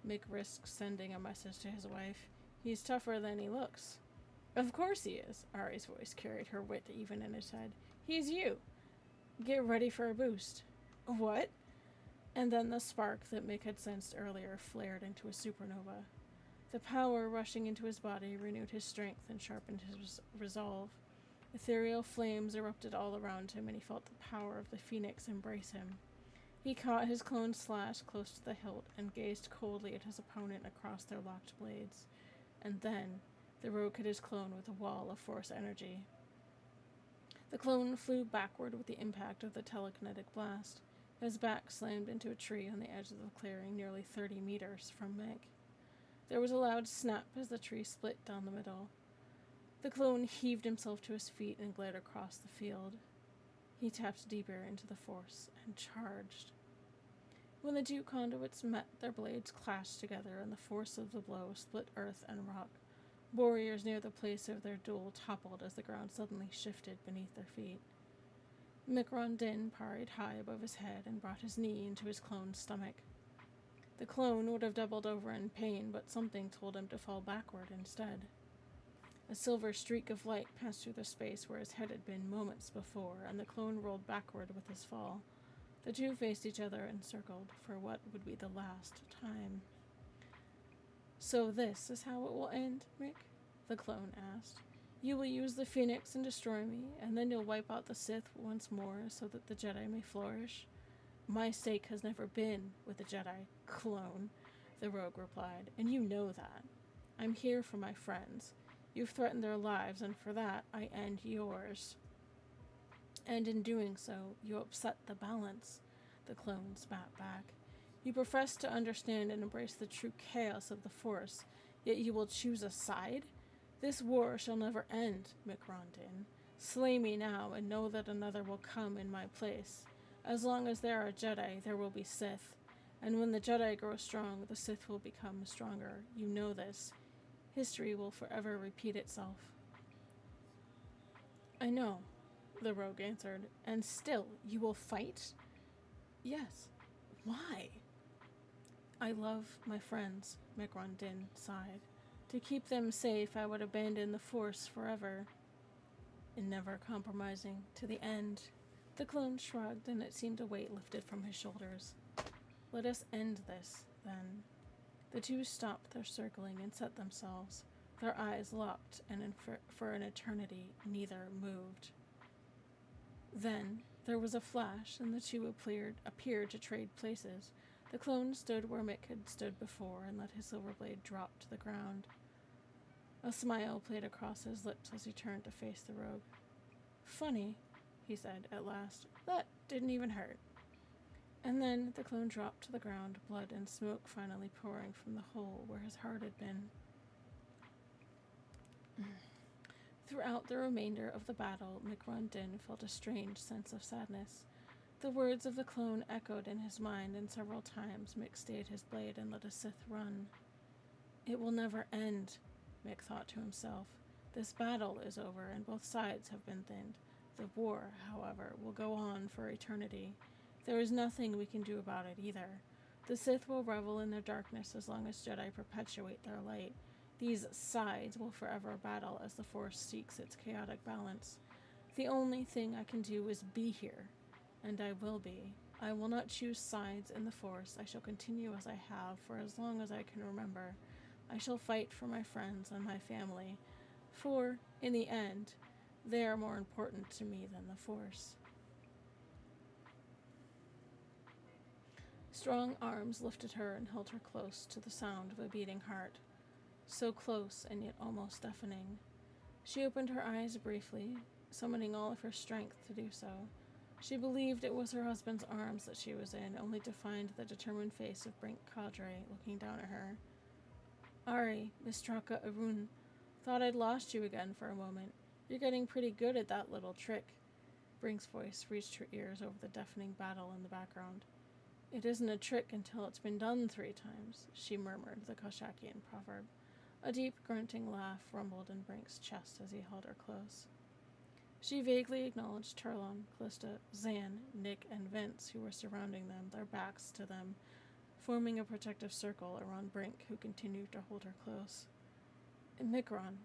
[SPEAKER 1] Mick risked sending a message to his wife. He's tougher than he looks. Of course he is. Ari's voice carried her wit even in his head. He's you. Get ready for a boost. What? And then the spark that Mick had sensed earlier flared into a supernova. The power rushing into his body renewed his strength and sharpened his resolve. Ethereal flames erupted all around him, and he felt the power of the phoenix embrace him. He caught his clone's slash close to the hilt and gazed coldly at his opponent across their locked blades. And then, the rogue hit his clone with a wall of force energy. The clone flew backward with the impact of the telekinetic blast. His back slammed into a tree on the edge of the clearing nearly 30 meters from Mick. There was a loud snap as the tree split down the middle. The clone heaved himself to his feet and glared across the field. He tapped deeper into the force and charged. When the two conduits met, their blades clashed together, and the force of the blow split earth and rock. Warriors near the place of their duel toppled as the ground suddenly shifted beneath their feet. Micron Din parried high above his head and brought his knee into his clone's stomach. The clone would have doubled over in pain, but something told him to fall backward instead. A silver streak of light passed through the space where his head had been moments before, and the clone rolled backward with his fall. The two faced each other and circled for what would be the last time. So this is how it will end, Mick? The clone asked. You will use the Phoenix and destroy me, and then you'll wipe out the Sith once more so that the Jedi may flourish? My stake has never been with the Jedi, clone, the rogue replied, and you know that. I'm here for my friends. You've threatened their lives, and for that, I end yours. And in doing so, you upset the balance, the clone spat back. You profess to understand and embrace the true chaos of the Force, yet you will choose a side? This war shall never end, Micron Din. Slay me now, and know that another will come in my place. As long as there are Jedi, there will be Sith. And when the Jedi grow strong, the Sith will become stronger. You know this. History will forever repeat itself. I know, the rogue answered. And still, you will fight? Yes. Why? I love my friends, Micron Din sighed. To keep them safe, I would abandon the Force forever. And never compromising to the end. The clone shrugged, and it seemed a weight lifted from his shoulders. Let us end this, then. The two stopped their circling and set themselves. Their eyes locked, and for an eternity, neither moved. Then there was a flash, and the two appeared to trade places. The clone stood where Mick had stood before and let his silver blade drop to the ground. A smile played across his lips as he turned to face the rogue. Funny, he said at last. That didn't even hurt. And then the clone dropped to the ground, blood and smoke finally pouring from the hole where his heart had been. Throughout the remainder of the battle, Micron Din felt a strange sense of sadness. The words of the clone echoed in his mind, and several times Mick stayed his blade and let a Sith run. It will never end, Mick thought to himself. This battle is over, and both sides have been thinned. The war, however, will go on for eternity. There is nothing we can do about it either. The Sith will revel in their darkness as long as Jedi perpetuate their light. These sides will forever battle as the Force seeks its chaotic balance. The only thing I can do is be here, and I will be. I will not choose sides in the Force. I shall continue as I have for as long as I can remember. I shall fight for my friends and my family, for, in the end, they are more important to me than the Force. Strong arms lifted her and held her close to the sound of a beating heart, so close and yet almost deafening. She opened her eyes briefly, summoning all of her strength to do so. She believed it was her husband's arms that she was in, only to find the determined face of Brink Cadre looking down at her. Ari, Mistraka Arun, thought I'd lost you again for a moment. You're getting pretty good at that little trick. Brink's voice reached her ears over the deafening battle in the background. It isn't a trick until it's been done 3 times, she murmured the Koshakian proverb. A deep, grunting laugh rumbled in Brink's chest as he held her close. She vaguely acknowledged Turlon, Callista, Zan, Nick, and Vince, who were surrounding them, their backs to them, forming a protective circle around Brink, who continued to hold her close. Mikron.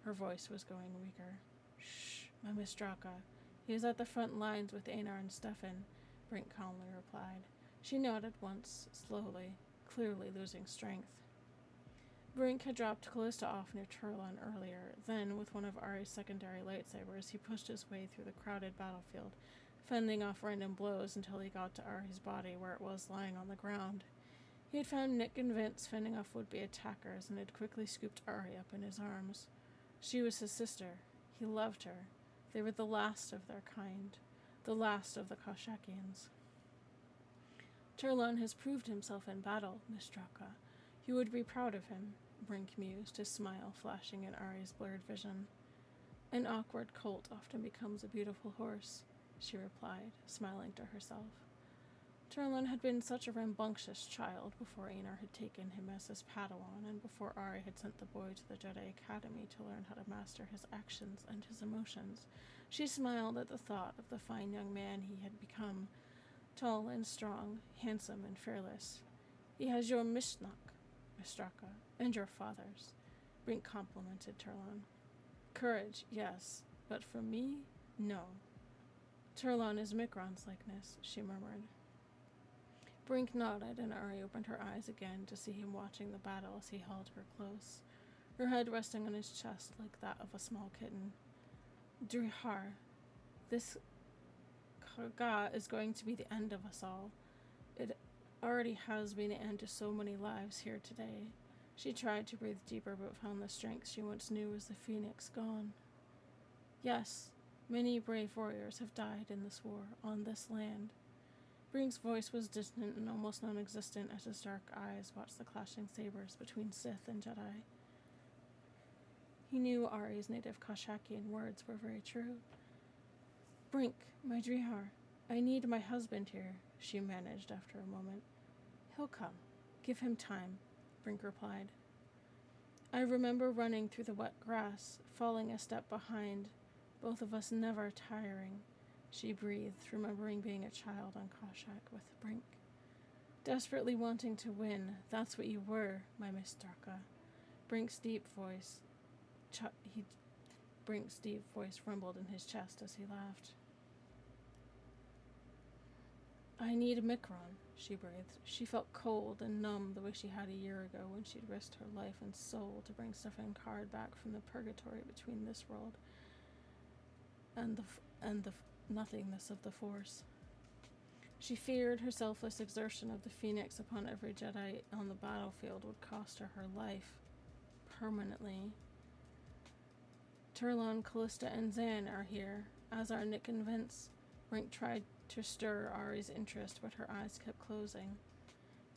[SPEAKER 1] Her voice was going weaker. Shh, my Miss Draka. He is at the front lines with Einar and Stefan, Brink calmly replied. She nodded once, slowly, clearly losing strength. Brink had dropped Callista off near Turlon earlier. Then, with one of Ari's secondary lightsabers, he pushed his way through the crowded battlefield, fending off random blows until he got to Ari's body, where it was lying on the ground. He had found Nick and Vince fending off would-be attackers and had quickly scooped Ari up in his arms. She was his sister. He loved her. They were the last of their kind, the last of the Koshakians. Turlon has proved himself in battle, Miss Draka. You would be proud of him, Brink mused, his smile flashing in Ari's blurred vision. An awkward colt often becomes a beautiful horse, she replied, smiling to herself. Turlon had been such a rambunctious child before Einar had taken him as his Padawan and before Ari had sent the boy to the Jedi Academy to learn how to master his actions and his emotions. She smiled at the thought of the fine young man he had become, tall and strong, handsome and fearless. He has your Mishnach, Mistraka, and your father's, Brink complimented Turlon. Courage, yes, but for me, no. Turlon is Mikron's likeness, she murmured. Brink nodded, and Ari opened her eyes again to see him watching the battle as he held her close, her head resting on his chest like that of a small kitten. Drihar, this Kaga is going to be the end of us all. It already has been the end to so many lives here today. She tried to breathe deeper but found the strength she once knew as the phoenix gone. Yes, many brave warriors have died in this war, on this land. Brink's voice was distant and almost non-existent as his dark eyes watched the clashing sabers between Sith and Jedi. He knew Ari's native Koshakian words were very true. Brink, my Drihar, I need my husband here, she managed after a moment. He'll come. Give him time, Brink replied. I remember running through the wet grass, falling a step behind, both of us never tiring, she breathed, remembering being a child on Koshak with Brink. Desperately wanting to win, that's what you were, my Miss Draka. Brink's deep voice rumbled in his chest as he laughed. I need Mikron, she breathed. She felt cold and numb the way she had a year ago when she'd risked her life and soul to bring Stefan Card back from the purgatory between this world and the nothingness of the Force. She feared her selfless exertion of the Phoenix upon every Jedi on the battlefield would cost her life, permanently. Turlon, Callista, and Zan are here, as are Nick and Vince. Brink tried to stir Ari's interest, but her eyes kept closing.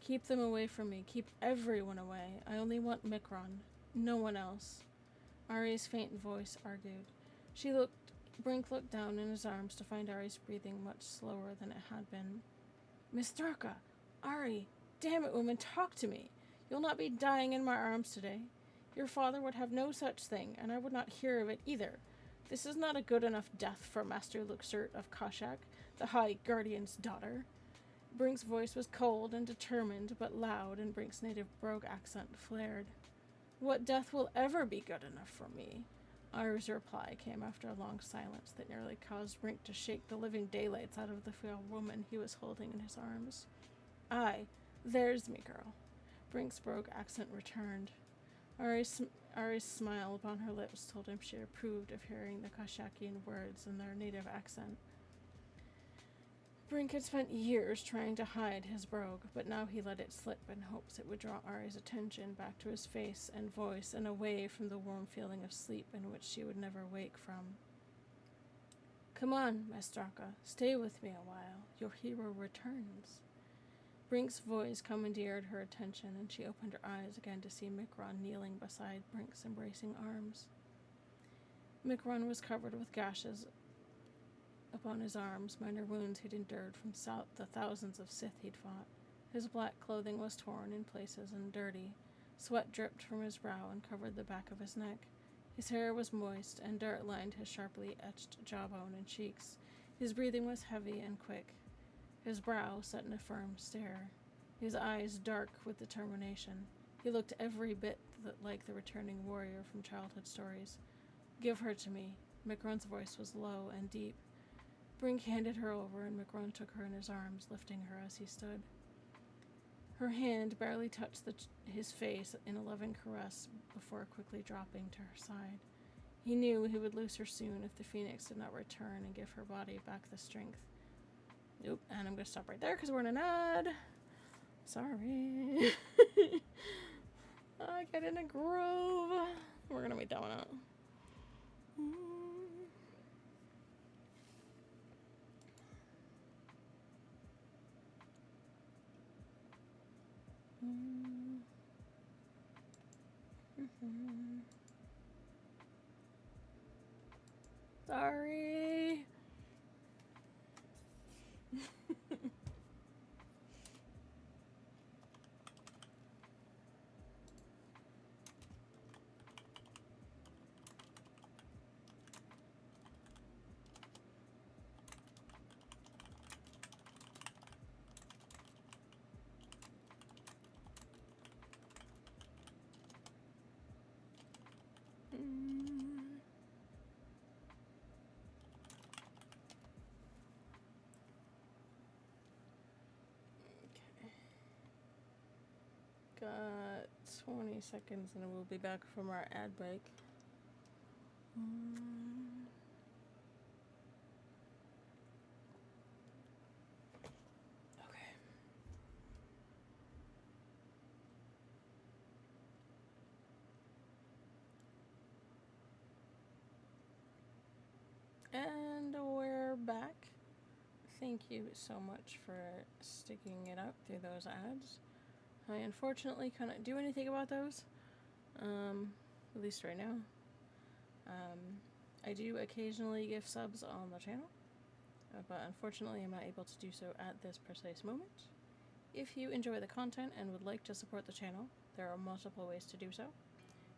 [SPEAKER 1] Keep them away from me. Keep everyone away. I only want Mikron. No one else. Ari's faint voice argued. Brink looked down in his arms to find Ari's breathing much slower than it had been. Miss Draka! Ari! Damn it, woman, talk to me! You'll not be dying in my arms today. Your father would have no such thing, and I would not hear of it either. This is not a good enough death for Master Luxert of Koshak, the High Guardian's daughter. Brink's voice was cold and determined, but loud, and Brink's native brogue accent flared. What death will ever be good enough for me? Ari's reply came after a long silence that nearly caused Brink to shake the living daylights out of the frail woman he was holding in his arms. Aye, there's me, girl. Brink's brogue accent returned. Ari's smile upon her lips told him she approved of hearing the Kashakian words in their native accent. Brink had spent years trying to hide his brogue, but now he let it slip in hopes it would draw Ari's attention back to his face and voice and away from the warm feeling of sleep in which she would never wake from. Come on, Mestraka, stay with me a while. Your hero returns. Brink's voice commandeered her attention, and she opened her eyes again to see Mikron kneeling beside Brink's embracing arms. Mikron was covered with gashes upon his arms, minor wounds he'd endured from the thousands of Sith he'd fought. His black clothing was torn in places and dirty. Sweat dripped from his brow and covered the back of his neck. His hair was moist, and dirt lined his sharply etched jawbone and cheeks. His breathing was heavy and quick, his brow set in a firm stare, his eyes dark with determination. He looked every bit like the returning warrior from childhood stories. Give her to me. Mikron's voice was low and deep. Brink handed her over, and Mikron took her in his arms, lifting her as he stood. Her hand barely touched his face in a loving caress before quickly dropping to her side. He knew he would lose her soon if the Phoenix did not return and give her body back the strength. Nope, and I'm going to stop right there because we're in an ad. Sorry. I get in a groove. We're going to wait that one out. Sorry. Got 20 seconds and we'll be back from our ad break. Okay. And we're back. Thank you so much for sticking it out through those ads. I unfortunately couldn't do anything about those, at least right now. I do occasionally give subs on the channel, but unfortunately I'm not able to do so at this precise moment. If you enjoy the content and would like to support the channel, there are multiple ways to do so.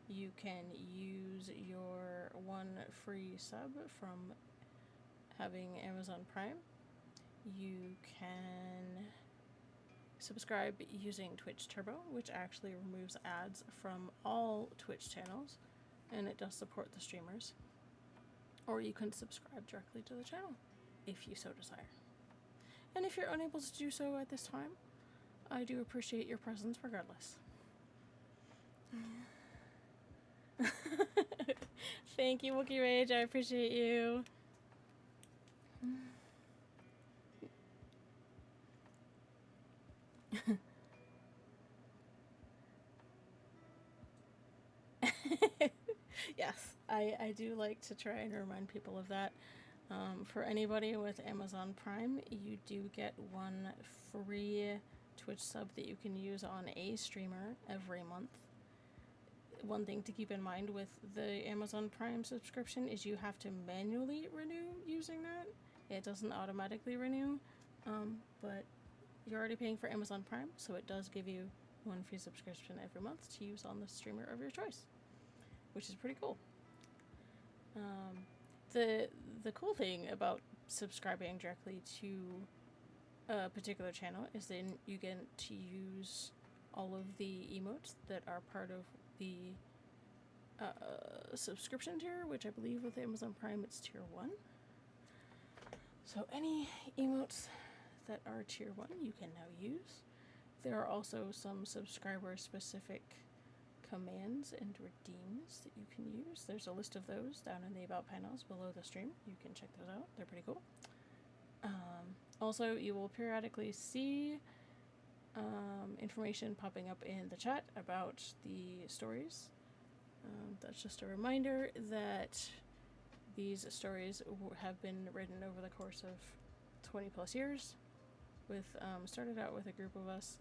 [SPEAKER 1] You can use your one free sub from having Amazon Prime. You can subscribe using Twitch Turbo, which actually removes ads from all Twitch channels, and it does support the streamers. Or you can subscribe directly to the channel, if you so desire. And if you're unable to do so at this time, I do appreciate your presence regardless. Thank you, Wookie Rage, I appreciate you. Yes, I do like to try and remind people of that. For anybody with Amazon Prime, you do get one free Twitch sub that you can use on a streamer every month. One thing to keep in mind with the Amazon Prime subscription is you have to manually renew using that. It doesn't automatically renew, but you're already paying for Amazon Prime, so it does give you one free subscription every month to use on the streamer of your choice, which is pretty cool. The cool thing about subscribing directly to a particular channel is then you get to use all of the emotes that are part of the subscription tier, which I believe with Amazon Prime it's tier 1. So any emotes that are tier 1 you can now use. There are also some subscriber specific commands and redeems that you can use. There's a list of those down in the about panels below the stream. You can check those out. They're pretty cool. Also, you will periodically see information popping up in the chat about the stories. That's just a reminder that these stories have been written over the course of 20 plus years. Started out with a group of us,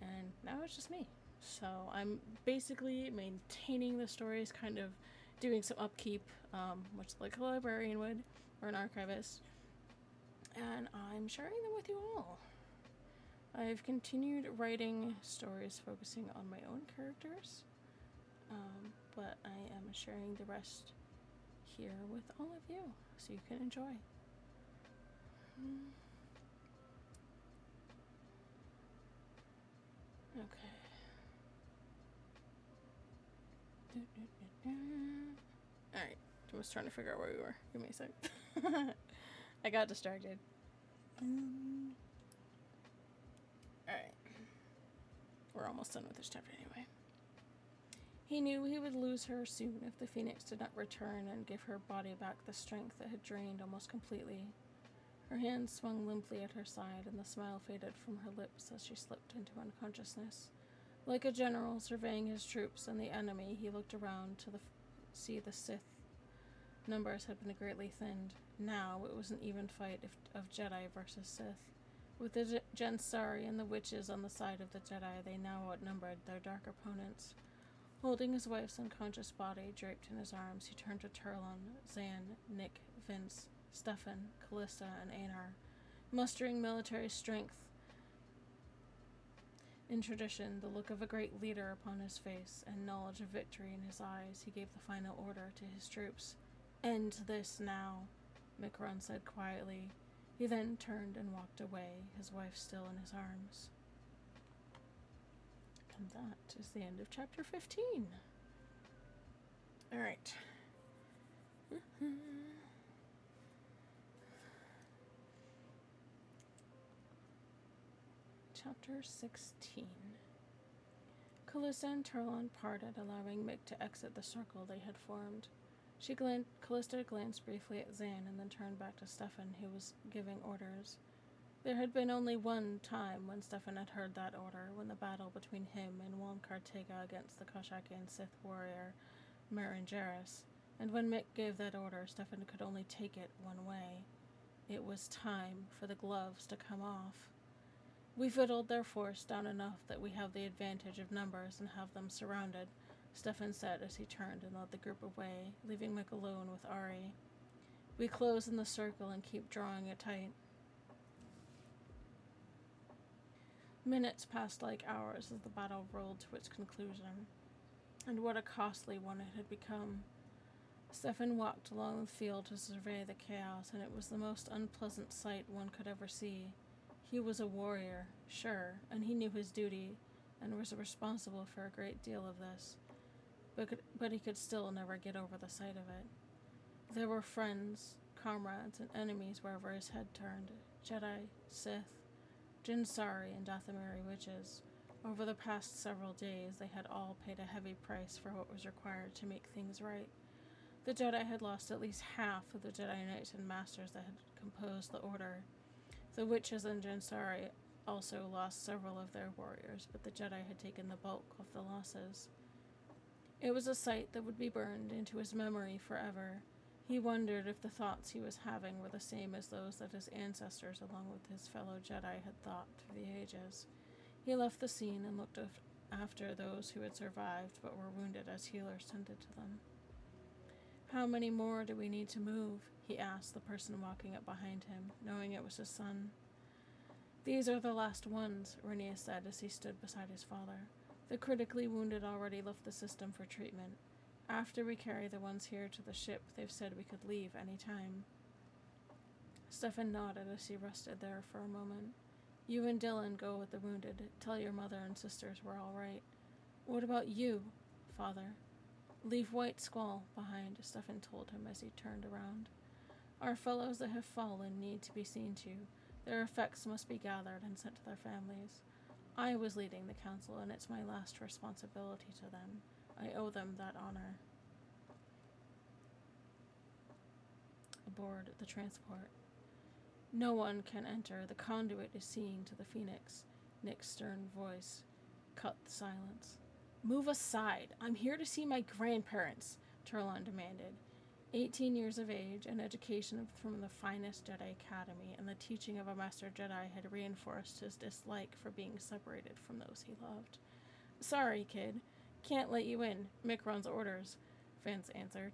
[SPEAKER 1] and now it's just me. So I'm basically maintaining the stories, kind of doing some upkeep, much like a librarian would, or an archivist, and I'm sharing them with you all. I've continued writing stories focusing on my own characters, but I am sharing the rest here with all of you, so you can enjoy. Okay. Alright, I was trying to figure out where we were. Give me a sec. I got distracted. Alright. We're almost done with this chapter anyway. He knew he would lose her soon if the Phoenix did not return and give her body back the strength that had drained almost completely. Her hand swung limply at her side, and the smile faded from her lips as she slipped into unconsciousness. Like a general surveying his troops and the enemy, he looked around to see the Sith numbers had been greatly thinned. Now it was an even fight of Jedi versus Sith. With the Jensari and the witches on the side of the Jedi, they now outnumbered their dark opponents. Holding his wife's unconscious body draped in his arms, he turned to Turlon, Zan, Nick, Vince, Stefan, Callista, and Anar. Mustering military strength in tradition, the look of a great leader upon his face, and knowledge of victory in his eyes, he gave the final order to his troops. "End this now," Mikron said quietly. He then turned and walked away, his wife still in his arms. And that is the end of chapter 15. Alright. Chapter 16. Callista and Turlon parted, allowing Mick to exit the circle they had formed. Callista glanced briefly at Zan and then turned back to Stefan, who was giving orders. There had been only one time when Stefan had heard that order, when the battle between him and Won Kartega against the Koshakian Sith warrior Maringeris, and when Mick gave that order, Stefan could only take it one way. It was time for the gloves to come off. "We've whittled their force down enough that we have the advantage of numbers and have them surrounded," Stefan said as he turned and led the group away, leaving Mick alone with Ari. "We close in the circle and keep drawing it tight." Minutes passed like hours as the battle rolled to its conclusion, and what a costly one it had become. Stefan walked along the field to survey the chaos, and it was the most unpleasant sight one could ever see. He was a warrior, sure, and he knew his duty, and was responsible for a great deal of this, but he could still never get over the sight of it. There were friends, comrades, and enemies wherever his head turned. Jedi, Sith, Jensari, and Dathomiri witches. Over the past several days, they had all paid a heavy price for what was required to make things right. The Jedi had lost at least half of the Jedi Knights and Masters that had composed the Order. The witches and Jensari also lost several of their warriors, but the Jedi had taken the bulk of the losses. It was a sight that would be burned into his memory forever. He wondered if the thoughts he was having were the same as those that his ancestors, along with his fellow Jedi, had thought through the ages. He left the scene and looked after those who had survived but were wounded as healers tended to them. "How many more do we need to move?" he asked the person walking up behind him, knowing it was his son. "These are the last ones," Renia said as he stood beside his father. "The critically wounded already left the system for treatment. After we carry the ones here to the ship, they've said we could leave any time." Stefan nodded as he rested there for a moment. "You and Dylan go with the wounded. Tell your mother and sisters we're all right." "What about you, Father?" Leave White Squall behind, Stefan told him as he turned around. Our fellows that have fallen need to be seen to. Their effects must be gathered and sent to their families. I was leading the council, and it's my last responsibility to them. I owe them that honor. Aboard the transport. No one can enter. The conduit is seeing to the Phoenix. Nick's stern voice cut the silence. Move aside. I'm here to see my grandparents, Turlon demanded. 18 years of age, an education from the finest Jedi Academy, and the teaching of a Master Jedi had reinforced his dislike for being separated from those he loved. Sorry, kid. Can't let you in. Mick runs orders, Vince answered.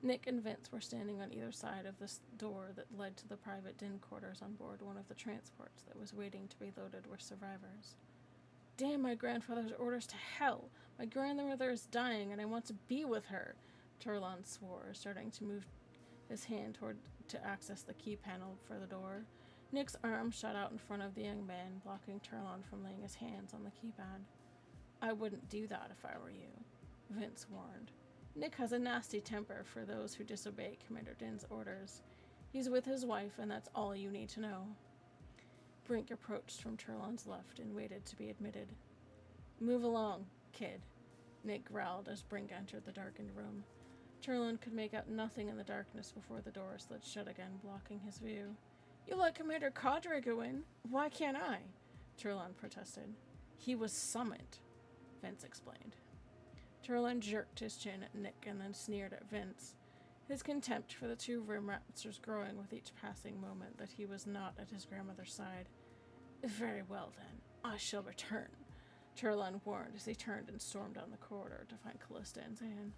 [SPEAKER 1] Nick and Vince were standing on either side of the door that led to the private din quarters on board one of the transports that was waiting to be loaded with survivors. Damn my grandfather's orders to hell! My grandmother is dying and I want to be with her, Turlon swore, starting to move his hand toward to access the key panel for the door. Nick's arm shot out in front of the young man, blocking Turlon from laying his hands on the keypad. I wouldn't do that if I were you, Vince warned. Nick has a nasty temper for those who disobey Commander Din's orders. He's with his wife, and that's all you need to know. Brink approached from Turlon's left and waited to be admitted. Move along, kid, Nick growled as Brink entered the darkened room. Turlon could make out nothing in the darkness before the door slid shut again, blocking his view. You let Commander Cadre go in. Why can't I? Turlon protested. He was summoned, Vince explained. Turlon jerked his chin at Nick and then sneered at Vince, his contempt for the two Rimraptors growing with each passing moment that he was not at his grandmother's side. Very well, then. I shall return, Turlon warned as he turned and stormed down the corridor to find Callista and Zan.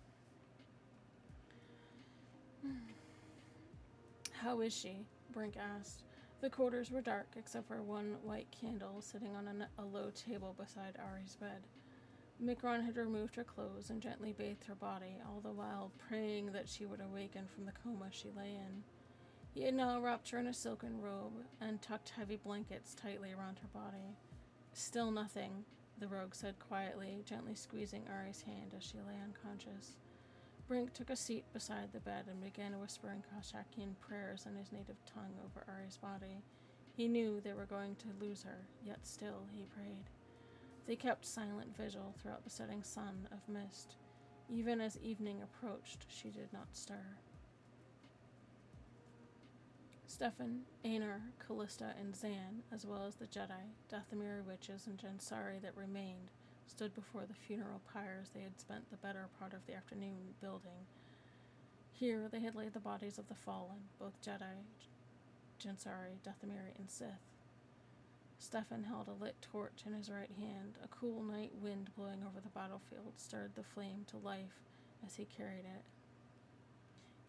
[SPEAKER 1] How is she? Brink asked. The quarters were dark except for one white candle sitting on a low table beside Ari's bed. Mikron had removed her clothes and gently bathed her body, all the while praying that she would awaken from the coma she lay in. He had now wrapped her in a silken robe and tucked heavy blankets tightly around her body. Still nothing, the rogue said quietly, gently squeezing Ari's hand as she lay unconscious. Brink took a seat beside the bed and began whispering Kashakian prayers in his native tongue over Ari's body. He knew they were going to lose her, yet still he prayed. They kept silent vigil throughout the setting sun of mist. Even as evening approached, she did not stir. Stefan, Aenor, Callista, and Zan, as well as the Jedi, Dathomiri witches, and Jensari that remained, stood before the funeral pyres they had spent the better part of the afternoon building. Here they had laid the bodies of the fallen, both Jedi, Jensari, Dathomiri, and Sith. Stefan held a lit torch in his right hand. A cool night wind blowing over the battlefield stirred the flame to life as he carried it.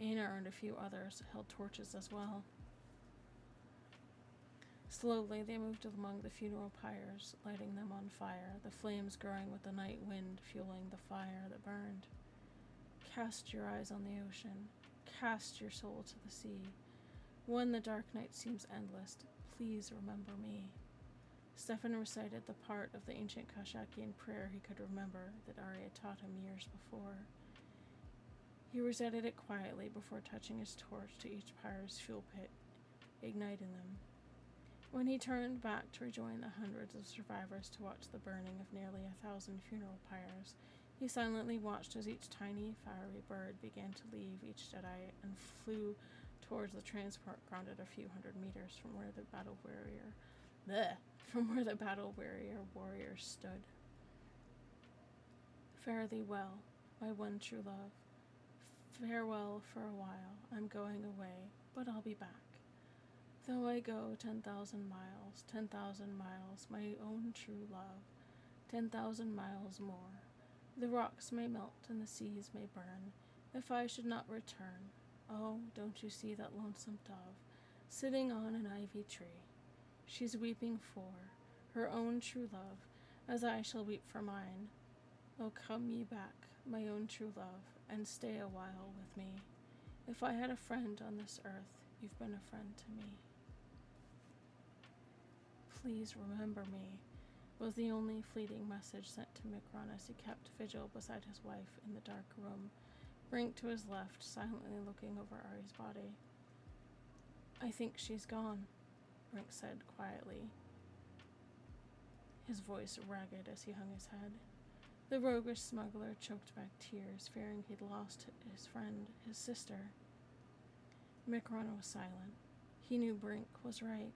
[SPEAKER 1] Aenor and a few others held torches as well. Slowly they moved among the funeral pyres, lighting them on fire, the flames growing with the night wind fueling the fire that burned. Cast your eyes on the ocean. Cast your soul to the sea. When the dark night seems endless, please remember me. Stefan recited the part of the ancient Kashakian prayer he could remember that Ari had taught him years before. He recited it quietly before touching his torch to each pyre's fuel pit, igniting them. When he turned back to rejoin the hundreds of survivors to watch the burning of nearly 1,000 funeral pyres, he silently watched as each tiny, fiery bird began to leave each Jedi and flew towards the transport grounded a few hundred meters from where the battle warrior warriors stood. Fare thee well, my one true love. Farewell for a while. I'm going away, but I'll be back. Though I go 10,000 miles, my own true love, 10,000 miles more. The rocks may melt and the seas may burn, if I should not return. Oh, don't you see that lonesome dove, sitting on an ivy tree? She's weeping for her own true love, as I shall weep for mine. Oh, come ye back, my own true love, and stay a while with me. If I had a friend on this earth, you've been a friend to me. Please remember me. was the only fleeting message sent to Micron as he kept vigil beside his wife in the dark room, Brink to his left, silently looking over Ari's body. "I think she's gone," Brink said quietly, his voice ragged as he hung his head. The roguish smuggler choked back tears, fearing he'd lost his friend, his sister. Micron was silent. He knew Brink was right.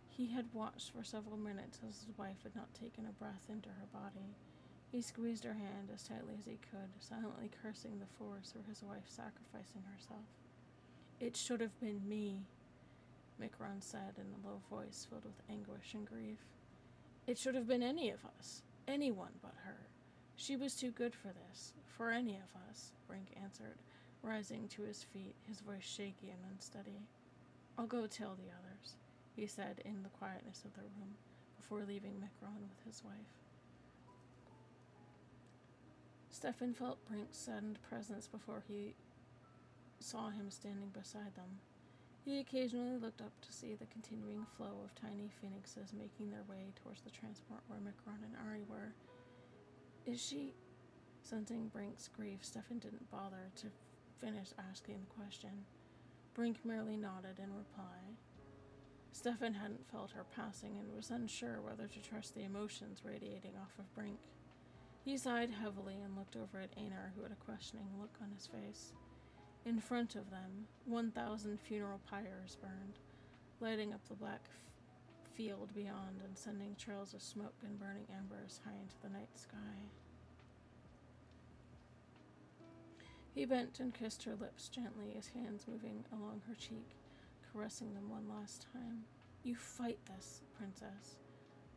[SPEAKER 1] He had watched for several minutes as his wife had not taken a breath into her body. He squeezed her hand as tightly as he could, silently cursing the force for his wife sacrificing herself. "It should have been me," Micron said in a low voice filled with anguish and grief. "It should have been any of us, anyone but her. She was too good for this, for any of us," Brink answered, rising to his feet, his voice shaky and unsteady. "I'll go tell the others," he said in the quietness of the room, before leaving Micron with his wife. Stefan felt Brink's saddened presence before he saw him standing beside them. He occasionally looked up to see the continuing flow of tiny phoenixes making their way towards the transport where Micron and Ari were. "Is she?" Sensing Brink's grief, Stefan didn't bother to finish asking the question. Brink merely nodded in reply. Stefan hadn't felt her passing and was unsure whether to trust the emotions radiating off of Brink. He sighed heavily and looked over at Einar, who had a questioning look on his face. In front of them, 1,000 funeral pyres burned, lighting up the black field beyond and sending trails of smoke and burning embers high into the night sky. He bent and kissed her lips gently, his hands moving along her cheek, caressing them one last time. "You fight this, princess.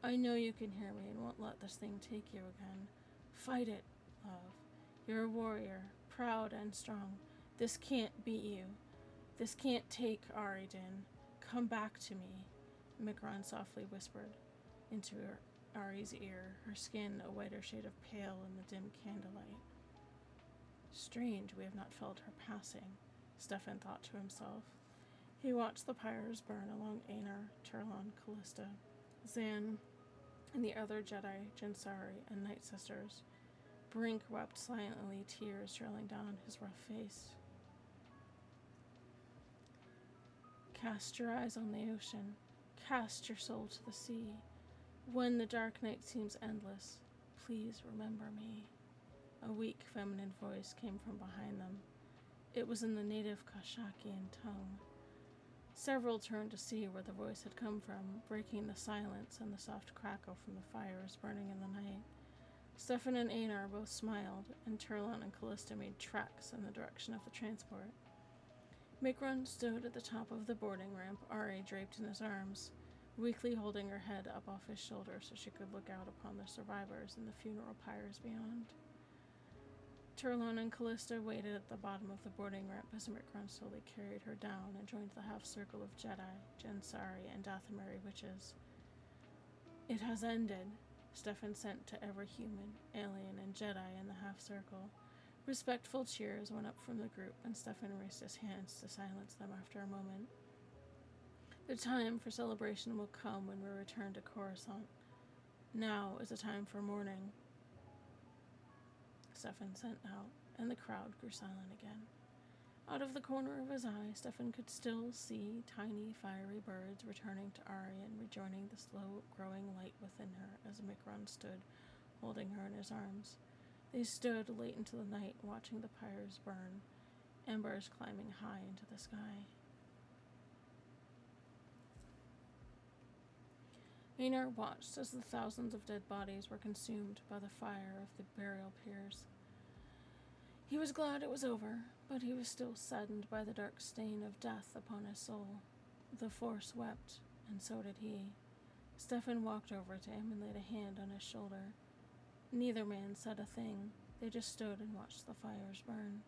[SPEAKER 1] I know you can hear me and won't let this thing take you again. Fight it, love. You're a warrior, proud and strong. This can't beat you. This can't take Ari Din. Come back to me," Micron softly whispered into Ari's ear, her skin a whiter shade of pale in the dim candlelight. Strange we have not felt her passing, Stefan thought to himself. He watched the pyres burn along Einar, Turlon, Callista, Zan, and the other Jedi, Jensari, and Night Sisters. Brink wept silently, tears trailing down his rough face. "Cast your eyes on the ocean. Cast your soul to the sea. When the dark night seems endless, please remember me." A weak feminine voice came from behind them. It was in the native Kashakian tongue. Several turned to see where the voice had come from, breaking the silence and the soft crackle from the fires burning in the night. Stefan and Einar both smiled, and Turlon and Callista made tracks in the direction of the transport. Micron stood at the top of the boarding ramp, Ari draped in his arms, weakly holding her head up off his shoulder so she could look out upon the survivors and the funeral pyres beyond. Turlon and Callista waited at the bottom of the boarding ramp as Micron slowly carried her down and joined the half-circle of Jedi, Jensari, and Dathomiri witches. "It has ended," Stefan sent to every human, alien, and Jedi in the half-circle. Respectful cheers went up from the group, and Stefan raised his hands to silence them after a moment. "The time for celebration will come when we return to Coruscant. Now is a time for mourning," Stefan sent out, and the crowd grew silent again. Out of the corner of his eye, Stefan could still see tiny, fiery birds returning to Ari and rejoining the slow-growing light within her as Micron stood, holding her in his arms. They stood late into the night, watching the pyres burn, embers climbing high into the sky. Einar watched as the thousands of dead bodies were consumed by the fire of the burial piers. He was glad it was over, but he was still saddened by the dark stain of death upon his soul. The Force wept, and so did he. Stefan walked over to him and laid a hand on his shoulder. Neither man said a thing. They just stood and watched the fires burn.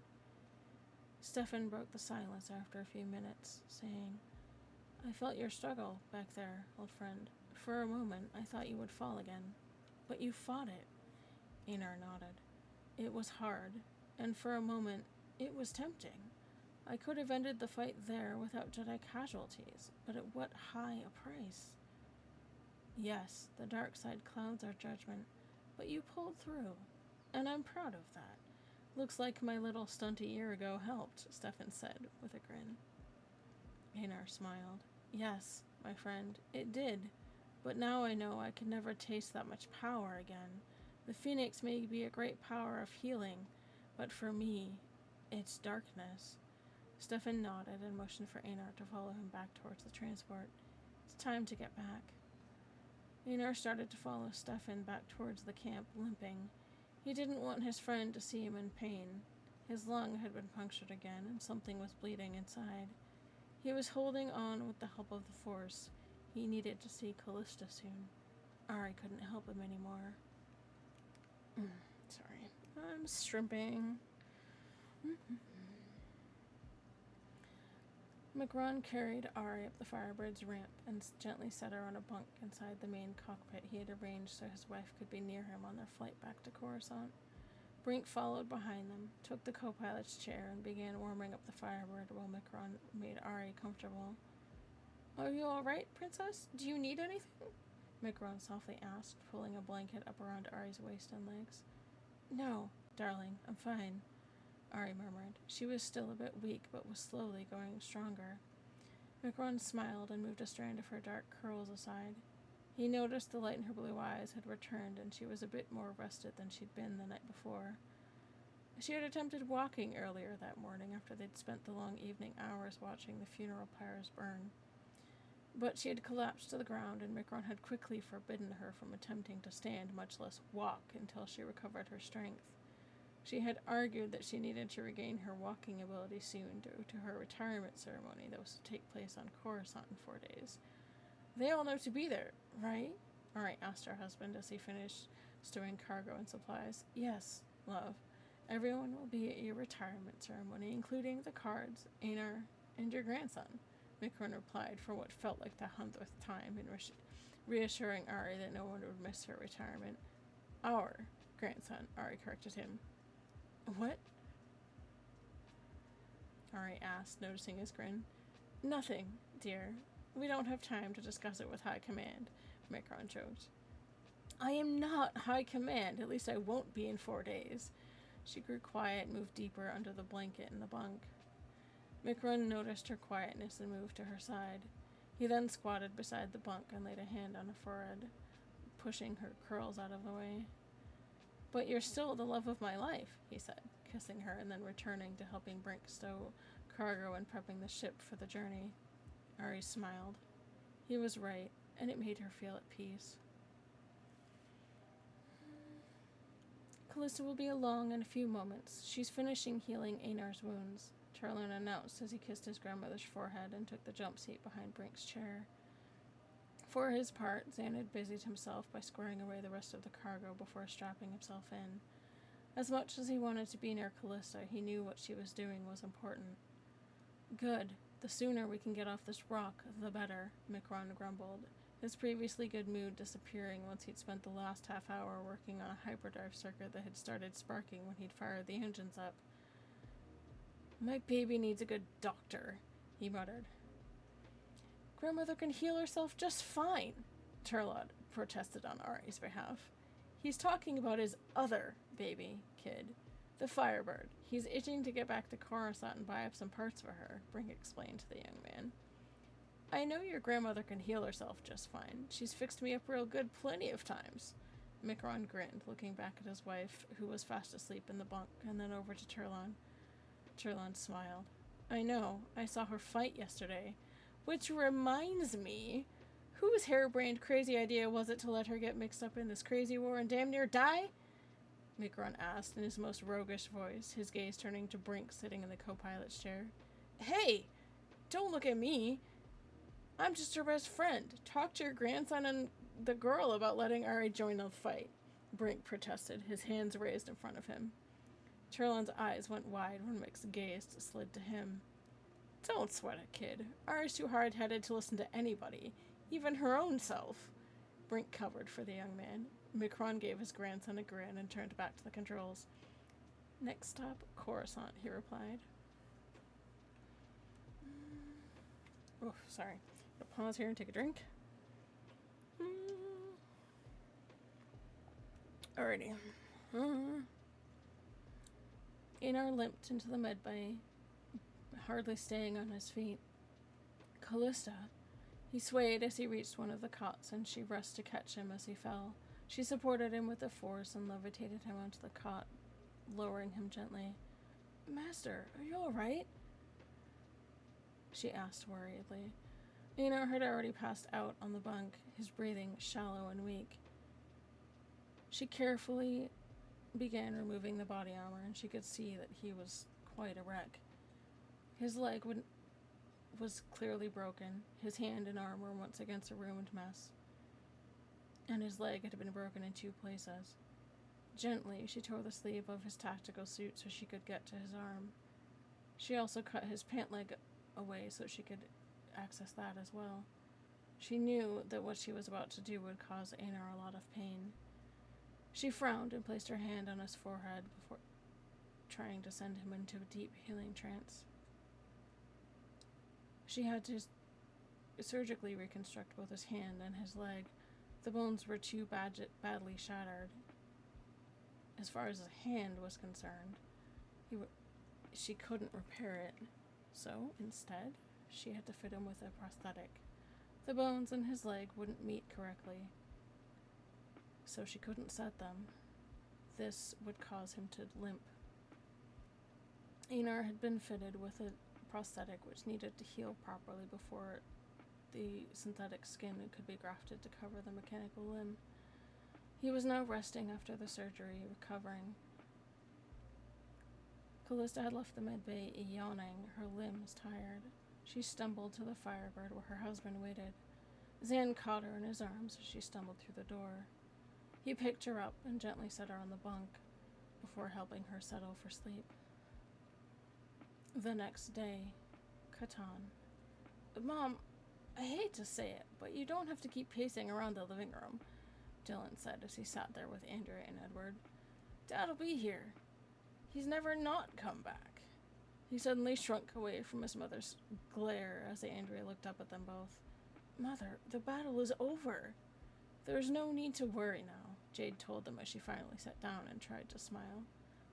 [SPEAKER 1] Stefan broke the silence after a few minutes, saying, "I felt your struggle back there, old friend. For a moment, I thought you would fall again. But you fought it." Einar nodded. "It was hard, and for a moment, it was tempting. I could have ended the fight there without Jedi casualties, but at what high a price?" Yes, the dark side clouds our judgment, but you pulled through, and I'm proud of that. Looks like my little stunt a year ago helped, Stefan said, with a grin. Einar smiled. Yes, my friend, it did. But now I know I can never taste that much power again. The phoenix may be a great power of healing, but for me, it's darkness. Stefan nodded and motioned for Einar to follow him back towards the transport. It's time to get back. Einar started to follow Stefan back towards the camp, limping. He didn't want his friend to see him in pain. His lung had been punctured again, and something was bleeding inside. He was holding on with the help of the Force. He needed to see Callista soon. Ari couldn't help him anymore. Sorry. I'm strimping. McRon carried Ari up the Firebird's ramp and gently set her on a bunk inside the main cockpit he had arranged so his wife could be near him on their flight back to Coruscant. Brink followed behind them, took the co-pilot's chair, and began warming up the Firebird while McRon made Ari comfortable. Are you all right, Princess? Do you need anything? McRon softly asked, pulling a blanket up around Ari's waist and legs. No, darling, I'm fine, Ari murmured. She was still a bit weak, but was slowly growing stronger. McRon smiled and moved a strand of her dark curls aside. He noticed the light in her blue eyes had returned, and she was a bit more rested than she'd been the night before. She had attempted walking earlier that morning after they'd spent the long evening hours watching the funeral pyres burn. But she had collapsed to the ground, and Micron had quickly forbidden her from attempting to stand, much less walk, until she recovered her strength. She had argued that she needed to regain her walking ability soon due to her retirement ceremony that was to take place on Coruscant in 4 days. They all know to be there, right? Ari asked her husband as he finished stowing cargo and supplies. Yes, love. Everyone will be at your retirement ceremony, including the cards, Einar, and your grandson, Micron replied for what felt like the 100th time in reassuring Ari that no one would miss her retirement. Our grandson, Ari corrected him. What? Ari asked, noticing his grin. Nothing, dear. We don't have time to discuss it with High Command, Micron joked. I am not High Command, at least I won't be in 4 days. She grew quiet and moved deeper under the blanket in the bunk. Micron noticed her quietness and moved to her side. He then squatted beside the bunk and laid a hand on her forehead, pushing her curls out of the way. But you're still the love of my life, he said, kissing her and then returning to helping Brink stow cargo and prepping the ship for the journey. Ari smiled. He was right, and it made her feel at peace. Callista will be along in a few moments. She's finishing healing Einar's wounds, Charlon announced as he kissed his grandmother's forehead and took the jump seat behind Brink's chair. For his part, Zan had busied himself by squaring away the rest of the cargo before strapping himself in. As much as he wanted to be near Callista, he knew what she was doing was important. Good. The sooner we can get off this rock, the better, Micron grumbled, his previously good mood disappearing once he'd spent the last half hour working on a hyperdrive circuit that had started sparking when he'd fired the engines up. My baby needs a good doctor, he muttered. Grandmother can heal herself just fine, Turlot protested on Ari's behalf. He's talking about his other baby, kid, the Firebird. He's itching to get back to Coruscant and buy up some parts for her, Brink explained to the young man. I know your grandmother can heal herself just fine. She's fixed me up real good plenty of times. Micron grinned, looking back at his wife, who was fast asleep in the bunk, and then over to Turlon. Turlon smiled. I know. I saw her fight yesterday. Which reminds me, whose harebrained crazy idea was it to let her get mixed up in this crazy war and damn near die? Micron asked in his most roguish voice, his gaze turning to Brink sitting in the co-pilot's chair. Hey! Don't look at me! I'm just her best friend. Talk to your grandson and the girl about letting Ari join the fight, Brink protested, his hands raised in front of him. Turlon's eyes went wide when Mick's gaze slid to him. Don't sweat it, kid. Ari's too hard-headed to listen to anybody, even her own self. Brink covered for the young man. Micron gave his grandson a grin and turned back to the controls. Next stop, Coruscant, he replied. Oh, sorry. I'll pause here and take a drink. Alrighty. Einar limped into the medbay, hardly staying on his feet. Callista. He swayed as he reached one of the cots, and she rushed to catch him as he fell. She supported him with a force and levitated him onto the cot, lowering him gently. Master, are you all right? She asked worriedly. Einar had already passed out on the bunk, his breathing shallow and weak. She carefully began removing the body armor, and she could see that he was quite a wreck. His leg was clearly broken. His hand and arm were once against a ruined mess, and his leg had been broken in 2 places. Gently, she tore the sleeve of his tactical suit so she could get to his arm. She also cut his pant leg away so she could access that as well. She knew that what she was about to do would cause Einar a lot of pain. She frowned and placed her hand on his forehead before trying to send him into a deep healing trance. She had to surgically reconstruct both his hand and his leg. The bones were too badly shattered. As far as his hand was concerned, she couldn't repair it. So, instead, she had to fit him with a prosthetic. The bones in his leg wouldn't meet correctly, so she couldn't set them. This would cause him to limp. Einar had been fitted with a prosthetic which needed to heal properly before the synthetic skin could be grafted to cover the mechanical limb. He was now resting after the surgery, recovering. Callista had left the medbay yawning, her limbs tired. She stumbled to the Firebird where her husband waited. Zan caught her in his arms as she stumbled through the door. He picked her up and gently set her on the bunk before helping her settle for sleep. The next day, Catan. Mom, I hate to say it, but you don't have to keep pacing around the living room, Dylan said as he sat there with Andrea and Edward. Dad'll be here. He's never not come back. He suddenly shrunk away from his mother's glare as Andrea looked up at them both. Mother, the battle is over. There's no need to worry now, Jade told them as she finally sat down and tried to smile.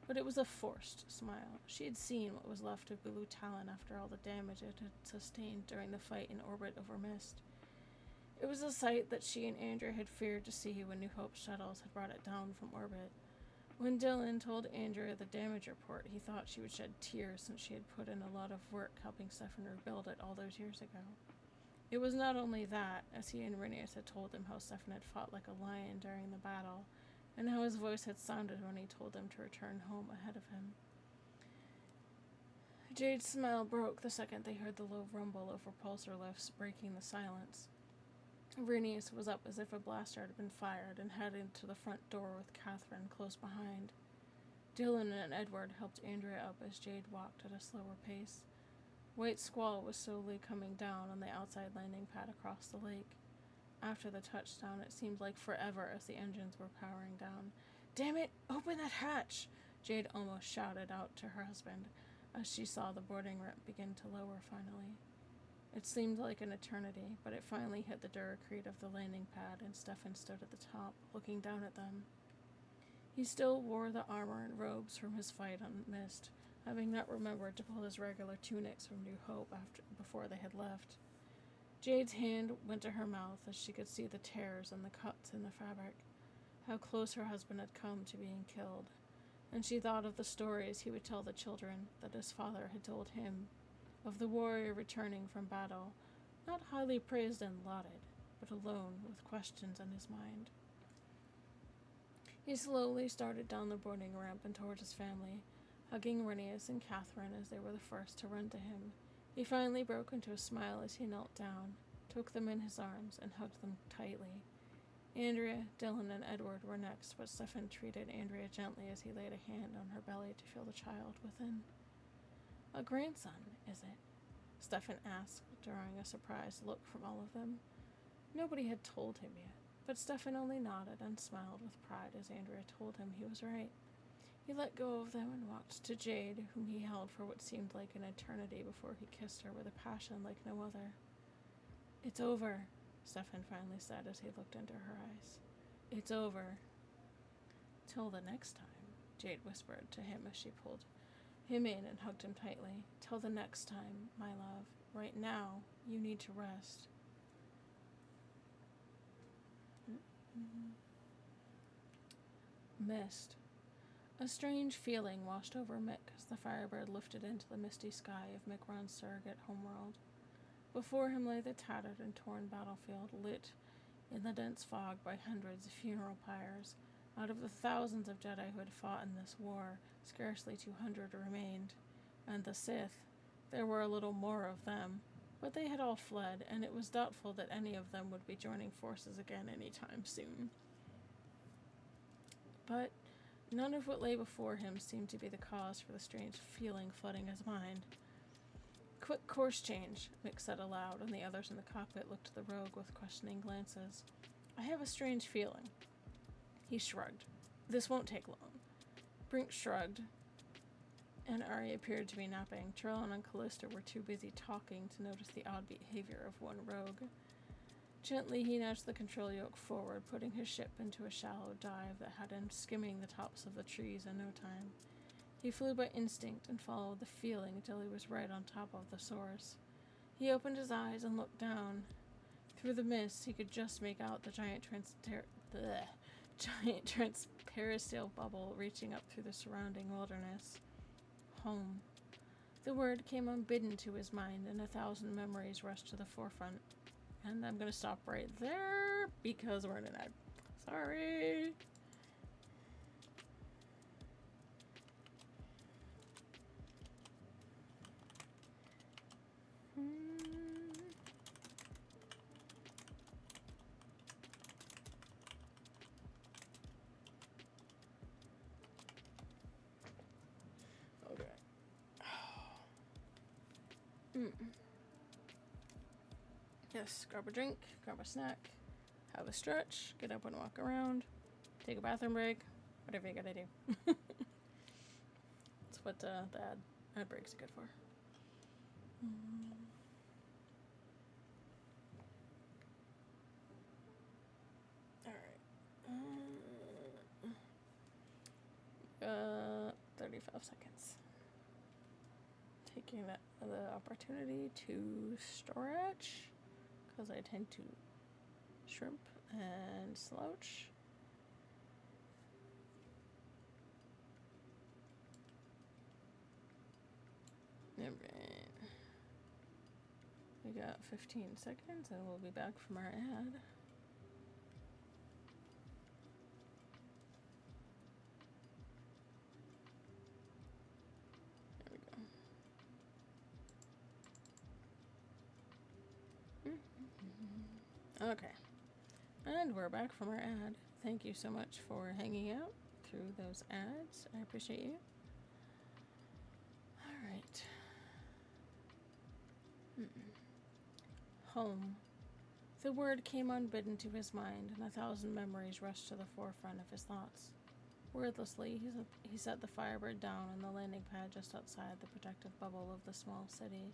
[SPEAKER 1] But it was a forced smile. She had seen what was left of Blue Talon after all the damage it had sustained during the fight in orbit over Mist. It was a sight that she and Andrea had feared to see when New Hope's shuttles had brought it down from orbit. When Dylan told Andrea the damage report, he thought she would shed tears since she had put in a lot of work helping Stefan rebuild it all those years ago. It was not only that, as he and Rhaenys had told him how Stefan had fought like a lion during the battle, and how his voice had sounded when he told them to return home ahead of him. Jade's smile broke the second they heard the low rumble of repulsor lifts breaking the silence. Rhaenys was up as if a blaster had been fired and headed to the front door with Catherine close behind. Dylan and Edward helped Andrea up as Jade walked at a slower pace. White squall was slowly coming down on the outside landing pad across the lake. After the touchdown, it seemed like forever as the engines were powering down. Damn it, open that hatch! Jade almost shouted out to her husband as she saw the boarding ramp begin to lower finally. It seemed like an eternity, but it finally hit the duracrete of the landing pad and Stefan stood at the top, looking down at them. He still wore the armor and robes from his fight on Mist, having not remembered to pull his regular tunics from New Hope before they had left. Jade's hand went to her mouth as she could see the tears and the cuts in the fabric, how close her husband had come to being killed, and she thought of the stories he would tell the children that his father had told him, of the warrior returning from battle, not highly praised and lauded, but alone with questions in his mind. He slowly started down the boarding ramp and toward his family, hugging Rhaenys and Catherine as they were the first to run to him. He finally broke into a smile as he knelt down, took them in his arms, and hugged them tightly. Andrea, Dylan, and Edward were next, but Stefan treated Andrea gently as he laid a hand on her belly to feel the child within. A grandson, is it? Stefan asked, drawing a surprised look from all of them. Nobody had told him yet, but Stefan only nodded and smiled with pride as Andrea told him he was right. He let go of them and walked to Jade, whom he held for what seemed like an eternity before he kissed her with a passion like no other. It's over, Stefan finally said as he looked into her eyes. It's over. "Till the next time," Jade whispered to him as she pulled him in and hugged him tightly. "Till the next time, my love. Right now, you need to rest." Mist. A strange feeling washed over Mick as the Firebird lifted into the misty sky of Micron's surrogate homeworld. Before him lay the tattered and torn battlefield, lit in the dense fog by hundreds of funeral pyres. Out of the thousands of Jedi who had fought in this war, scarcely 200 remained. And the Sith, there were a little more of them, but they had all fled, and it was doubtful that any of them would be joining forces again any time soon. But none of what lay before him seemed to be the cause for the strange feeling flooding his mind. "Quick course change," Mick said aloud, and the others in the cockpit looked at the rogue with questioning glances. "I have a strange feeling." He shrugged. "This won't take long." Brink shrugged, and Ari appeared to be napping. Trellon and Callista were too busy talking to notice the odd behavior of one rogue. Gently, he nudged the control yoke forward, putting his ship into a shallow dive that had him skimming the tops of the trees in no time. He flew by instinct and followed the feeling until he was right on top of the source. He opened his eyes and looked down. Through the mist, he could just make out the giant transparistale bubble reaching up through the surrounding wilderness. Home. The word came unbidden to his mind, and 1,000 memories rushed to the forefront. And I'm going to stop right there because we're in an ad. Sorry. Okay. Yes, grab a drink, grab a snack, have a stretch, get up and walk around, take a bathroom break, whatever you gotta do. That's what the ad breaks are good for. Alright. 35 seconds. Taking the opportunity to stretch, because I tend to shrimp and slouch. Alright. We got 15 seconds and we'll be back from our ad. There we go. Okay. And we're back from our ad. Thank you so much for hanging out through those ads. I appreciate you. Alright. Home. The word came unbidden to his mind, and 1,000 memories rushed to the forefront of his thoughts. Wordlessly, he set the Firebird down on the landing pad just outside the protective bubble of the small city.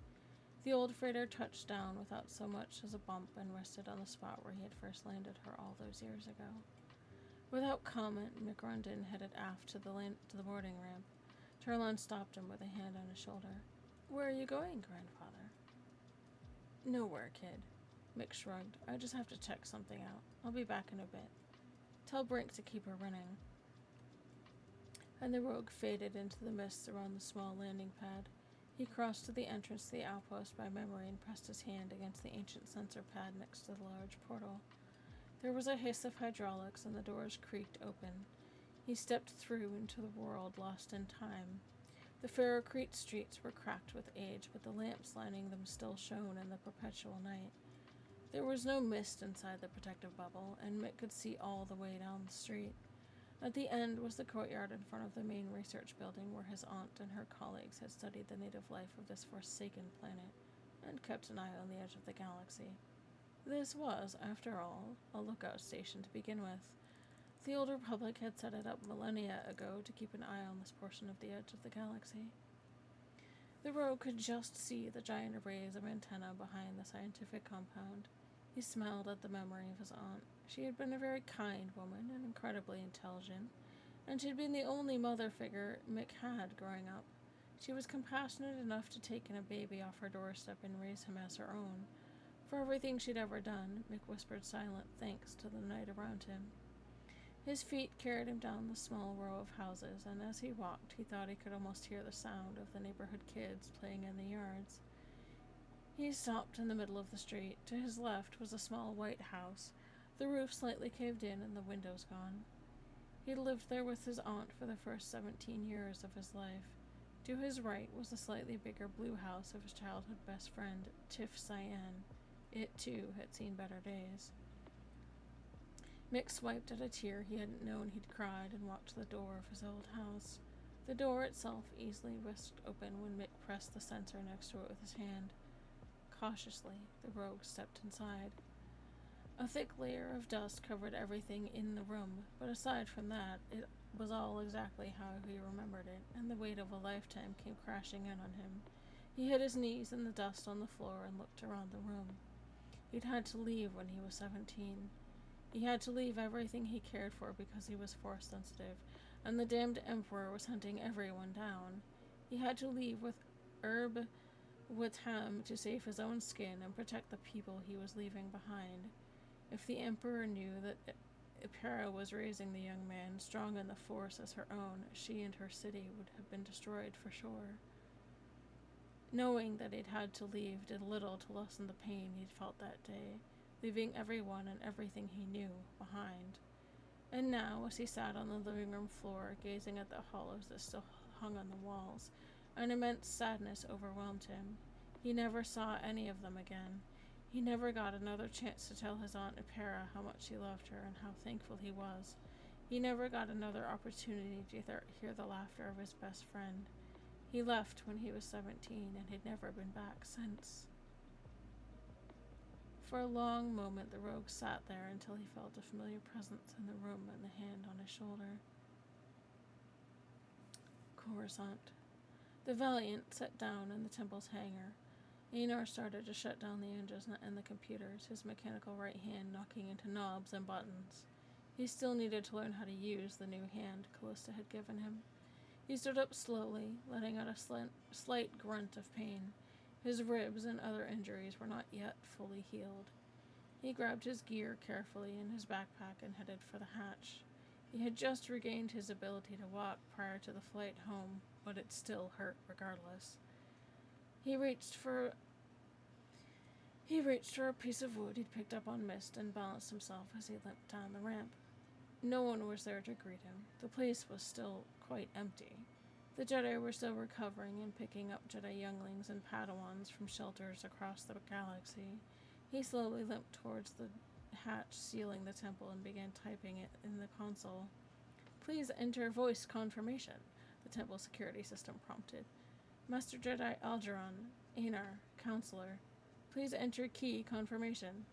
[SPEAKER 1] The old freighter touched down without so much as a bump and rested on the spot where he had first landed her all those years ago. Without comment, McRondon headed aft to the boarding ramp. Trellon stopped him with a hand on his shoulder. "Where are you going, grandfather?" "Nowhere, kid." Mick shrugged. "I just have to check something out. I'll be back in a bit. Tell Brink to keep her running." And the rogue faded into the mists around the small landing pad. He crossed to the entrance to the outpost by memory and pressed his hand against the ancient sensor pad next to the large portal. There was a hiss of hydraulics and the doors creaked open. He stepped through into the world lost in time. The ferrocrete streets were cracked with age, but the lamps lining them still shone in the perpetual night. There was no mist inside the protective bubble, and Mick could see all the way down the street. At the end was the courtyard in front of the main research building where his aunt and her colleagues had studied the native life of this forsaken planet and kept an eye on the edge of the galaxy. This was, after all, a lookout station to begin with. The Old Republic had set it up millennia ago to keep an eye on this portion of the edge of the galaxy. The rogue could just see the giant arrays of antennae behind the scientific compound. He smiled at the memory of his aunt. She had been a very kind woman and incredibly intelligent, and she'd been the only mother figure Mick had growing up. She was compassionate enough to take in a baby off her doorstep and raise him as her own. For everything she'd ever done, Mick whispered silent thanks to the night around him. His feet carried him down the small row of houses, and as he walked, he thought he could almost hear the sound of the neighborhood kids playing in the yards. He stopped in the middle of the street. To his left was a small white house, the roof slightly caved in and the windows gone. He lived there with his aunt for the first 17 years of his life. To his right was the slightly bigger blue house of his childhood best friend, Tiff Cyan. It, too, had seen better days. Mick swiped at a tear he hadn't known he'd cried and walked to the door of his old house. The door itself easily whisked open when Mick pressed the sensor next to it with his hand. Cautiously, the rogue stepped inside. A thick layer of dust covered everything in the room, but aside from that, it was all exactly how he remembered it, and the weight of a lifetime came crashing in on him. He hit his knees in the dust on the floor and looked around the room. He'd had to leave when he was 17. He had to leave everything he cared for because he was force-sensitive, and the damned Emperor was hunting everyone down. He had to leave with Herb Witham to save his own skin and protect the people he was leaving behind. If the Emperor knew that Ipera was raising the young man, strong in the Force as her own, she and her city would have been destroyed for sure. Knowing that he'd had to leave did little to lessen the pain he'd felt that day, leaving everyone and everything he knew behind. And now, as he sat on the living room floor, gazing at the hollows that still hung on the walls, an immense sadness overwhelmed him. He never saw any of them again. He never got another chance to tell his Aunt Ipera how much he loved her and how thankful he was. He never got another opportunity to hear the laughter of his best friend. He left when he was 17 and had never been back since. For a long moment the rogue sat there until he felt a familiar presence in the room and the hand on his shoulder. Coruscant. The Valiant sat down in the temple's hangar. Einar started to shut down the engines and the computers, his mechanical right hand knocking into knobs and buttons. He still needed to learn how to use the new hand Callista had given him. He stood up slowly, letting out a slight grunt of pain. His ribs and other injuries were not yet fully healed. He grabbed his gear carefully in his backpack and headed for the hatch. He had just regained his ability to walk prior to the flight home, but it still hurt regardless. He reached for a piece of wood he'd picked up on Mist and balanced himself as he limped down the ramp. No one was there to greet him. The place was still quite empty. The Jedi were still recovering and picking up Jedi younglings and Padawans from shelters across the galaxy. He slowly limped towards the hatch sealing the temple and began typing it in the console. "Please enter voice confirmation," the temple security system prompted. "Master Jedi Algernon, Einar, Counselor. Please enter key confirmation."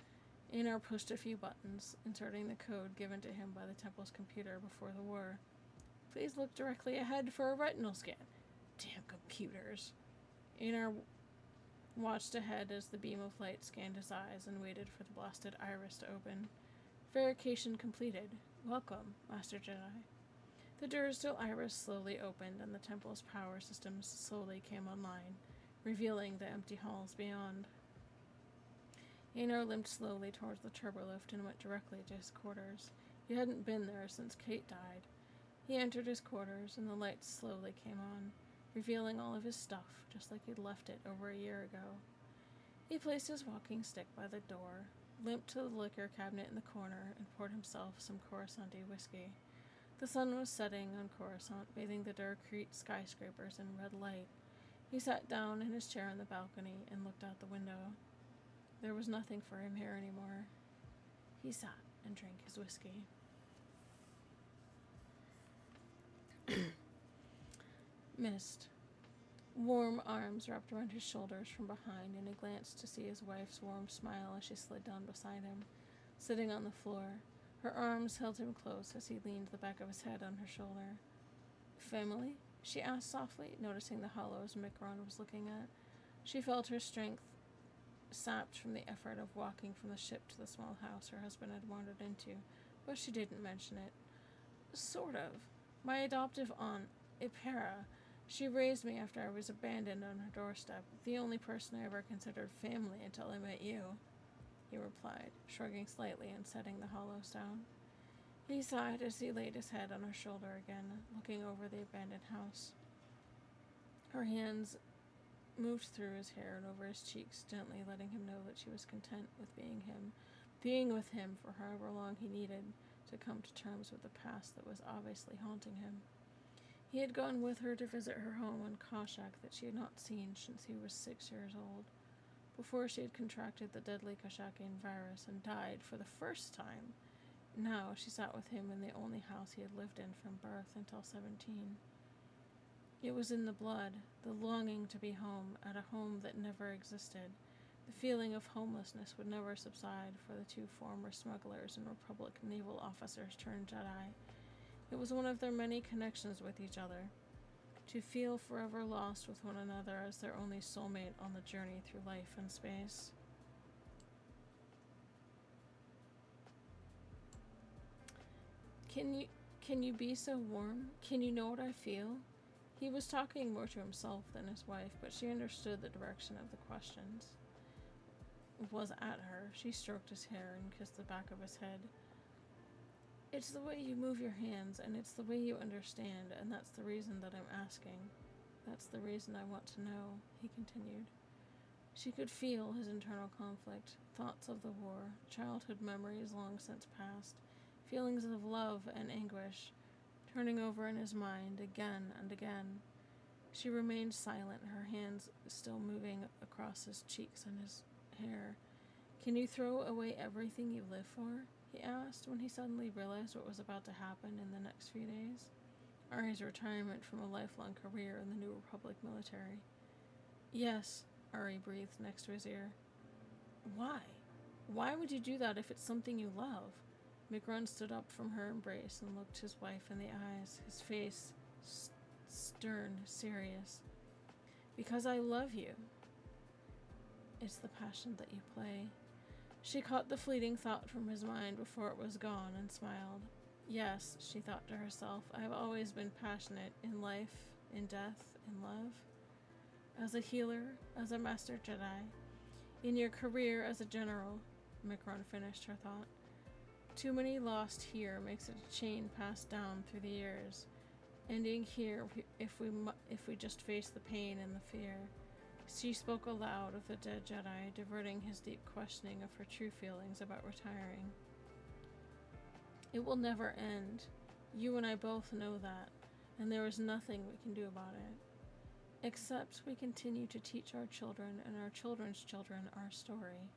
[SPEAKER 1] Einar pushed a few buttons, inserting the code given to him by the temple's computer before the war. "Please look directly ahead for a retinal scan." Damn computers. Einar watched ahead as the beam of light scanned his eyes and waited for the blasted iris to open. Verification completed. "Welcome, Master Jedi." The Duracell iris slowly opened and the temple's power systems slowly came online, revealing the empty halls beyond. Einar limped slowly towards the turbolift and went directly to his quarters. He hadn't been there since Kate died. He entered his quarters and the lights slowly came on, revealing all of his stuff, just like he'd left it over a year ago. He placed his walking stick by the door, limped to the liquor cabinet in the corner, and poured himself some Coruscanti whiskey. The sun was setting on Coruscant, bathing the Durcrete skyscrapers in red light. He sat down in his chair on the balcony and looked out the window. There was nothing for him here anymore. He sat and drank his whiskey. Mist. Warm arms wrapped around his shoulders from behind, and he glanced to see his wife's warm smile as she slid down beside him, sitting on the floor. Her arms held him close as he leaned the back of his head on her shoulder. "Family?" she asked softly, noticing the hollows Micron was looking at. She felt her strength sapped from the effort of walking from the ship to the small house her husband had wandered into, but she didn't mention it. "Sort of." My adoptive aunt, Ipera. She raised me after I was abandoned on her doorstep, the only person I ever considered family until I met you, he replied, shrugging slightly and setting the hollows down. He sighed as he laid his head on her shoulder again, looking over the abandoned house. Her hands moved through his hair and over his cheeks, gently letting him know that she was content with being with him for however long he needed to come to terms with the past that was obviously haunting him. He had gone with her to visit her home in Koshak that she had not seen since he was 6 years old, before she had contracted the deadly Koshakian virus and died for the first time. Now she sat with him in the only house he had lived in from birth until 17. It was in the blood, the longing to be home, at a home that never existed. The feeling of homelessness would never subside for the two former smugglers and Republic naval officers turned Jedi. It was one of their many connections with each other. To feel forever lost with one another as their only soulmate on the journey through life and space. Can you be so warm? Can you know what I feel? He was talking more to himself than his wife, but she understood the direction of the questions. It was at her. She stroked his hair and kissed the back of his head. It's the way you move your hands, and it's the way you understand, and that's the reason that I'm asking. That's the reason I want to know, he continued. She could feel his internal conflict, thoughts of the war, childhood memories long since past, feelings of love and anguish, turning over in his mind again and again. She remained silent, her hands still moving across his cheeks and his hair. Can you throw away everything you live for? He asked when he suddenly realized what was about to happen in the next few days. Ari's retirement from a lifelong career in the New Republic military. Yes, Ari breathed next to his ear. Why? Why would you do that if it's something you love? Mikron stood up from her embrace and looked his wife in the eyes, his face stern, serious. Because I love you. It's the passion that you play. She caught the fleeting thought from his mind before it was gone and smiled. Yes, she thought to herself, I have always been passionate in life, in death, in love. As a healer, as a master Jedi, in your career as a general, Mikron finished her thought. Too many lost here makes it a chain passed down through the years, ending here if we just face the pain and the fear. She spoke aloud of the dead Jedi, diverting his deep questioning of her true feelings about retiring. It will never end. You and I both know that, and there is nothing we can do about it. Except we continue to teach our children and our children's children our story,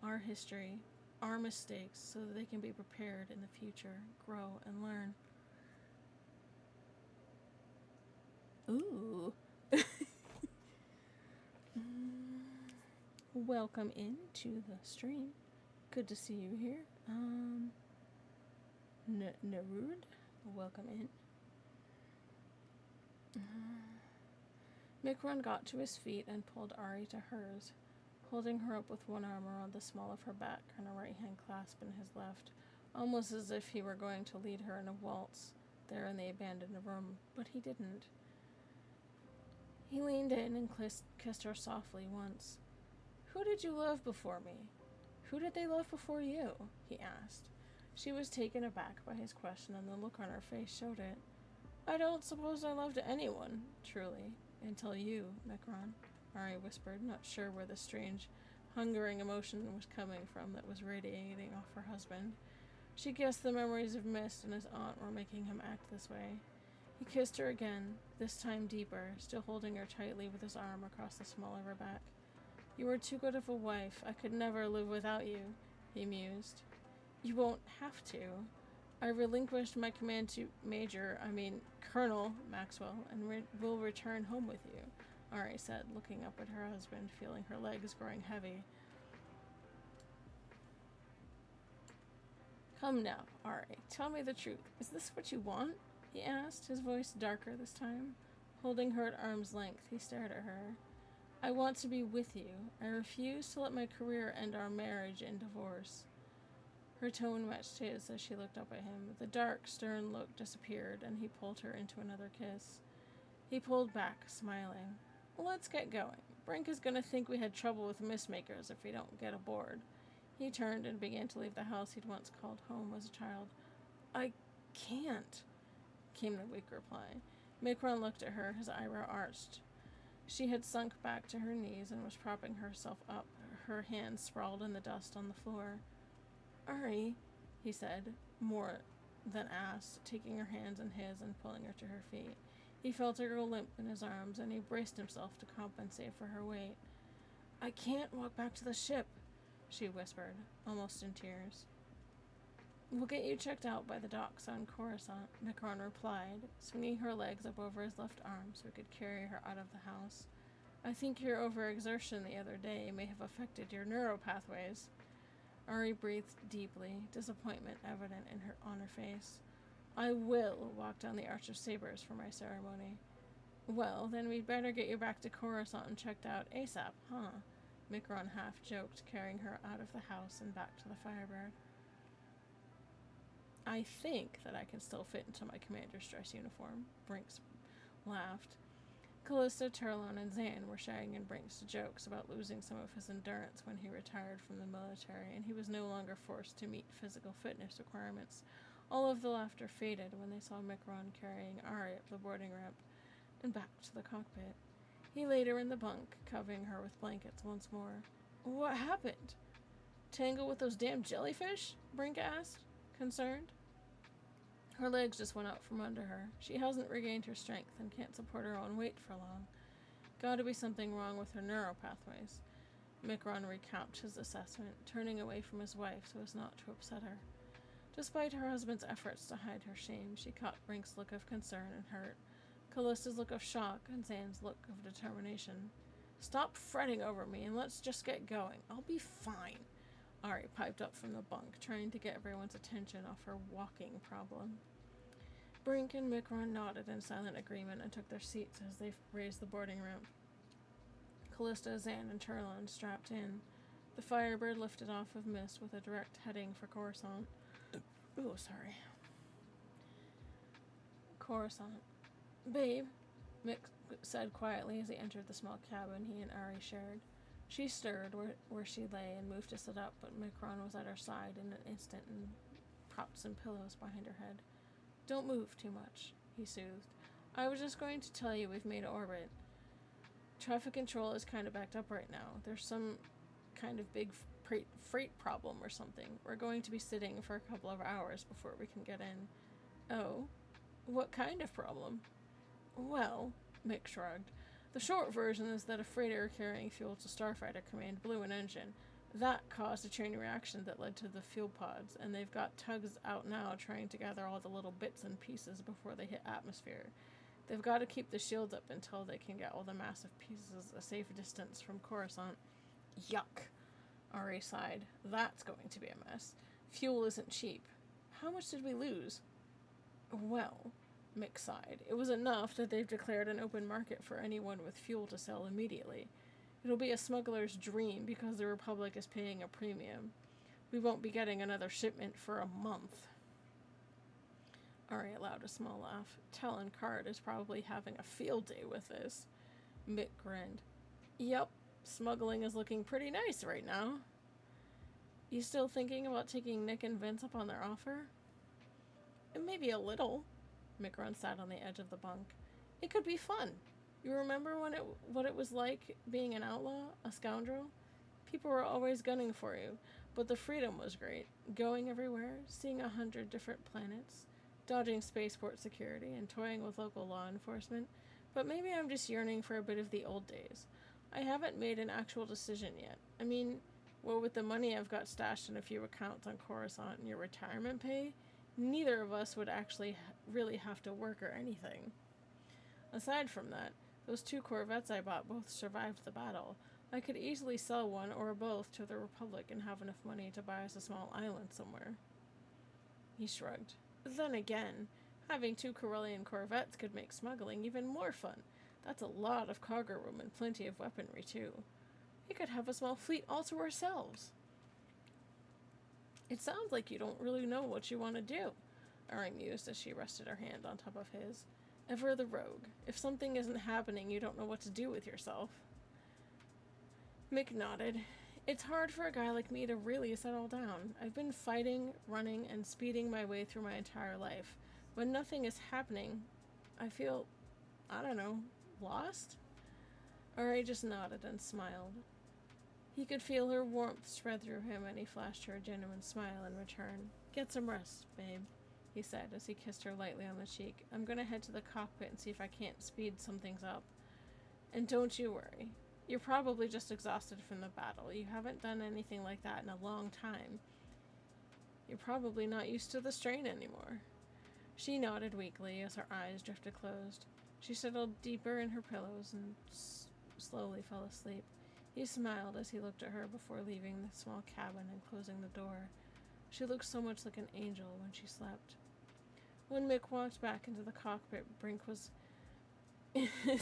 [SPEAKER 1] our history, our mistakes, so that they can be prepared in the future, grow, and learn. Ooh. Welcome into the stream. Good to see you here. Narud, welcome in. Mikron got to his feet and pulled Ari to hers, holding her up with one arm around the small of her back and a right hand clasp in his left, almost as if he were going to lead her in a waltz there in the abandoned room, but he didn't. He leaned in and kissed her softly once. Who did you love before me? Who did they love before you? He asked. She was taken aback by his question, and the look on her face showed it. I don't suppose I loved anyone, truly, until you, Mikron, Ari whispered, not sure where the strange, hungering emotion was coming from that was radiating off her husband. She guessed the memories of Mist and his aunt were making him act this way. He kissed her again, this time deeper, still holding her tightly with his arm across the small of her back. You are too good of a wife. I could never live without you, he mused. You won't have to. I relinquished my command to Colonel Maxwell, and will return home with you, Ari said, looking up at her husband, feeling her legs growing heavy. Come now, Ari, tell me the truth. Is this what you want? He asked, his voice darker this time. Holding her at arm's length, he stared at her. I want to be with you. I refuse to let my career end our marriage in divorce. Her tone matched his as she looked up at him. The dark, stern look disappeared, and he pulled her into another kiss. He pulled back, smiling. Let's get going. Brink is going to think we had trouble with mistmakers if we don't get aboard. He turned and began to leave the house he'd once called home as a child. I can't, came the weak reply. Micron looked at her, his eyebrow arched. She had sunk back to her knees and was propping herself up, her hands sprawled in the dust on the floor. Ari, he said, more than asked, taking her hands in his and pulling her to her feet. He felt her go limp in his arms, and he braced himself to compensate for her weight. I can't walk back to the ship, she whispered, almost in tears. We'll get you checked out by the docks on Coruscant, Micron replied, swinging her legs up over his left arm so he could carry her out of the house. I think your overexertion the other day may have affected your neuropathways. Ari breathed deeply, disappointment evident on her face. I will walk down the Arch of Sabers for my ceremony. Well, then we'd better get you back to Coruscant and checked out ASAP, huh? Micron half joked, carrying her out of the house and back to the Firebird. I think that I can still fit into my commander's dress uniform, Brinks laughed. Callista, Turlon, and Zan were sharing in Brink's jokes about losing some of his endurance when he retired from the military, and he was no longer forced to meet physical fitness requirements. All of the laughter faded when they saw Micron carrying Ari up the boarding ramp and back to the cockpit. He laid her in the bunk, covering her with blankets once more. What happened? Tangle with those damn jellyfish? Brink asked, concerned. Her legs just went out from under her. She hasn't regained her strength and can't support her own weight for long. Gotta be something wrong with her neuropathways. Micron recounted his assessment, turning away from his wife so as not to upset her. Despite her husband's efforts to hide her shame, she caught Brink's look of concern and hurt, Callista's look of shock, and Zan's look of determination. Stop fretting over me and let's just get going. I'll be fine. Ari piped up from the bunk, trying to get everyone's attention off her walking problem. Brink and Micron nodded in silent agreement and took their seats as they raised the boarding ramp. Callista, Zan, and Turlon strapped in. The Firebird lifted off of mist with a direct heading for Coruscant. Oh, sorry. Coruscant. Babe, Mick said quietly as he entered the small cabin he and Ari shared. She stirred where she lay and moved to sit up, but Micron was at her side in an instant and propped some pillows behind her head. Don't move too much, he soothed. I was just going to tell you we've made orbit. Traffic control is kind of backed up right now. There's some kind of big freight problem or something. We're going to be sitting for a couple of hours before we can get in. Oh? What kind of problem? Well, Mick shrugged. The short version is that a freighter carrying fuel to Starfighter Command blew an engine. That caused a chain reaction that led to the fuel pods, and they've got tugs out now trying to gather all the little bits and pieces before they hit atmosphere. They've got to keep the shields up until they can get all the massive pieces a safe distance from Coruscant. Yuck, Ari sighed. That's going to be a mess. Fuel isn't cheap. How much did we lose? Well, Mick sighed. It was enough that they've declared an open market for anyone with fuel to sell immediately. It'll be a smuggler's dream because the Republic is paying a premium. We won't be getting another shipment for a month. Ari allowed a small laugh. Talon Card is probably having a field day with this. Mick grinned. Yep, smuggling is looking pretty nice right now. You still thinking about taking Nick and Vince up on their offer? Maybe a little. Micron sat on the edge of the bunk. It could be fun. You remember what it was like being an outlaw, a scoundrel? People were always gunning for you, but the freedom was great. Going everywhere, seeing 100 different planets, dodging spaceport security, and toying with local law enforcement. But maybe I'm just yearning for a bit of the old days. I haven't made an actual decision yet. I mean, well, with the money I've got stashed in a few accounts on Coruscant and your retirement pay, neither of us would actually really have to work or anything. Aside from that, those 2 Corvettes I bought both survived the battle. I could easily sell one or both to the Republic and have enough money to buy us a small island somewhere. He shrugged. Then again, having 2 Corellian Corvettes could make smuggling even more fun. That's a lot of cargo room and plenty of weaponry, too. We could have a small fleet all to ourselves. It sounds like you don't really know what you want to do, Ari mused as she rested her hand on top of his. Ever the rogue. If something isn't happening, you don't know what to do with yourself. Mick nodded. It's hard for a guy like me to really settle down. I've been fighting, running, and speeding my way through my entire life. When nothing is happening, I feel, I don't know, lost? Ari just nodded and smiled. He could feel her warmth spread through him, and he flashed her a genuine smile in return. Get some rest, babe, he said as he kissed her lightly on the cheek. I'm going to head to the cockpit and see if I can't speed some things up. And don't you worry. You're probably just exhausted from the battle. You haven't done anything like that in a long time. You're probably not used to the strain anymore. She nodded weakly as her eyes drifted closed. She settled deeper in her pillows and slowly fell asleep. He smiled as he looked at her before leaving the small cabin and closing the door. She looked so much like an angel when she slept. When Mick walked back into the cockpit, Brink was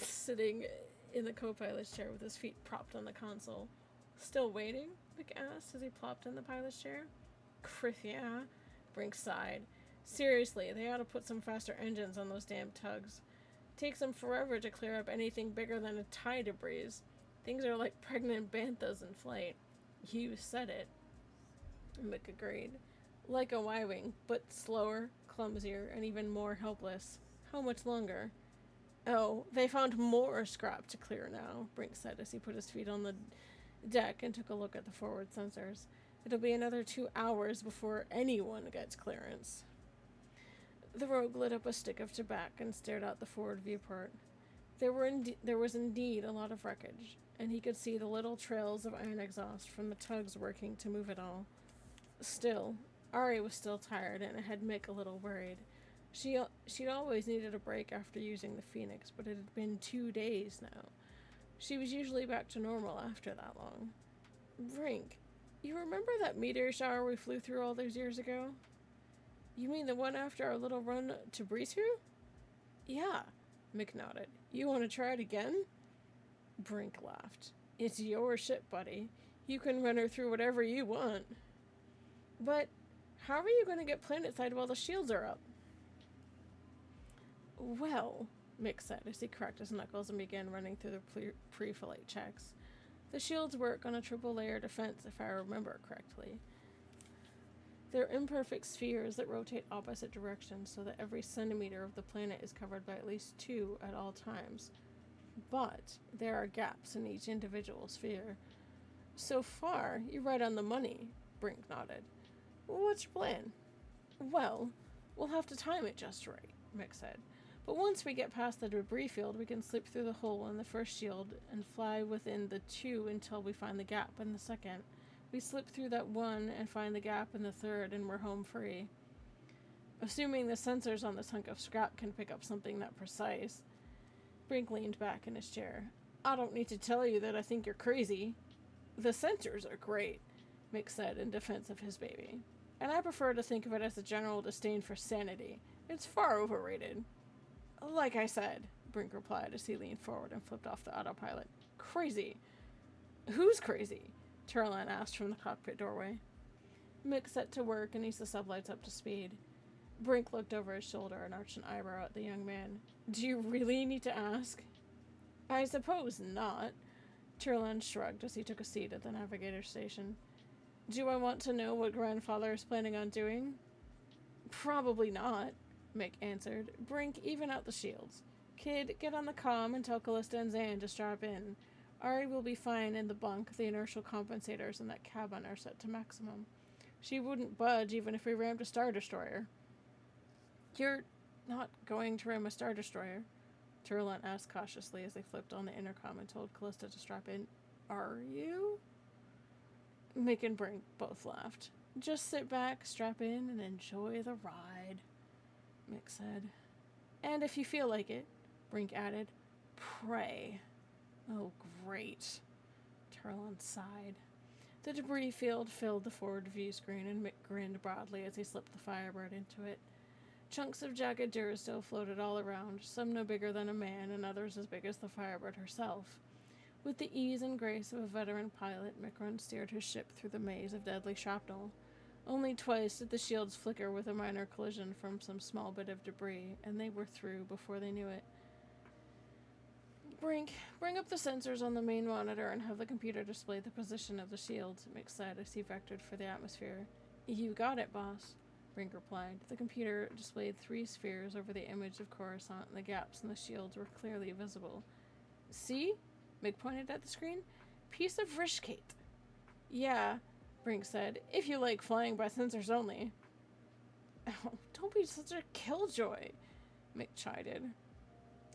[SPEAKER 1] sitting in the co-pilot's chair with his feet propped on the console. Still waiting? Mick asked as he plopped in the pilot's chair. Yeah, Brink sighed. Seriously, they ought to put some faster engines on those damn tugs. Takes them forever to clear up anything bigger than a tie debris. Things are like pregnant banthas in flight. You said it. Mick agreed. Like a Y-wing, but slower, clumsier, and even more helpless. How much longer? Oh, they found more scrap to clear now, Brink said as he put his feet on the deck and took a look at the forward sensors. It'll be another 2 hours before anyone gets clearance. The rogue lit up a stick of tobacco and stared out the forward viewport. There was indeed a lot of wreckage, and he could see the little trails of iron exhaust from the tugs working to move it all. Still, Ari was still tired, and it had Mick a little worried. She'd always needed a break after using the Phoenix, but it had been 2 days now. She was usually back to normal after that long. Brink, you remember that meteor shower we flew through all those years ago? You mean the one after our little run to Brisu? Yeah, Mick nodded. You want to try it again? Brink laughed. It's your ship, buddy. You can run her through whatever you want. But how are you going to get planetside while the shields are up? Well, Mick said as he cracked his knuckles and began running through the pre-flight checks. The shields work on a triple-layer defense, if I remember correctly. They're imperfect spheres that rotate opposite directions so that every centimeter of the planet is covered by at least 2 at all times. But there are gaps in each individual sphere. So far, you're right on the money, Brink nodded. What's your plan? Well, we'll have to time it just right, Mick said. But once we get past the debris field, we can slip through the hole in the first shield and fly within the 2 until we find the gap in the second. We slip through that 1 and find the gap in the third, and we're home free. Assuming the sensors on this hunk of scrap can pick up something that precise. Brink leaned back in his chair. I don't need to tell you that I think you're crazy. The sensors are great, Mick said in defense of his baby. And I prefer to think of it as a general disdain for sanity. It's far overrated. Like I said, Brink replied as he leaned forward and flipped off the autopilot. Crazy. Who's crazy? Turlan asked from the cockpit doorway. Mick set to work and eased the sublights up to speed. Brink looked over his shoulder and arched an eyebrow at the young man. Do you really need to ask? I suppose not. Turlan shrugged as he took a seat at the navigator station. Do I want to know what Grandfather is planning on doing? Probably not, Mick answered. Brink, even out the shields. Kid, get on the comm and tell Callista and Zan to strap in. Ari will be fine in the bunk. The inertial compensators in that cabin are set to maximum. She wouldn't budge even if we rammed a Star Destroyer. You're not going to ram a Star Destroyer? Turlan asked cautiously as they flipped on the intercom and told Callista to strap in. Are you? Mick and Brink both laughed. Just sit back, strap in, and enjoy the ride, Mick said. And if you feel like it, Brink added, pray. Oh, great. Turlan sighed. The debris field filled the forward view screen, and Mick grinned broadly as he slipped the Firebird into it. Chunks of jagged Durasteel floated all around, some no bigger than a man, and others as big as the Firebird herself. With the ease and grace of a veteran pilot, Micron steered his ship through the maze of deadly shrapnel. Only twice did the shields flicker with a minor collision from some small bit of debris, and they were through before they knew it. Brink, bring up the sensors on the main monitor and have the computer display the position of the shields, Mick said as he vectored for the atmosphere. You got it, boss, Brink replied. The computer displayed 3 spheres over the image of Coruscant, and the gaps in the shields were clearly visible. See? Mick pointed at the screen. Piece of Rishkate. Yeah, Brink said, if you like flying by sensors only. Oh, don't be such a killjoy, Mick chided.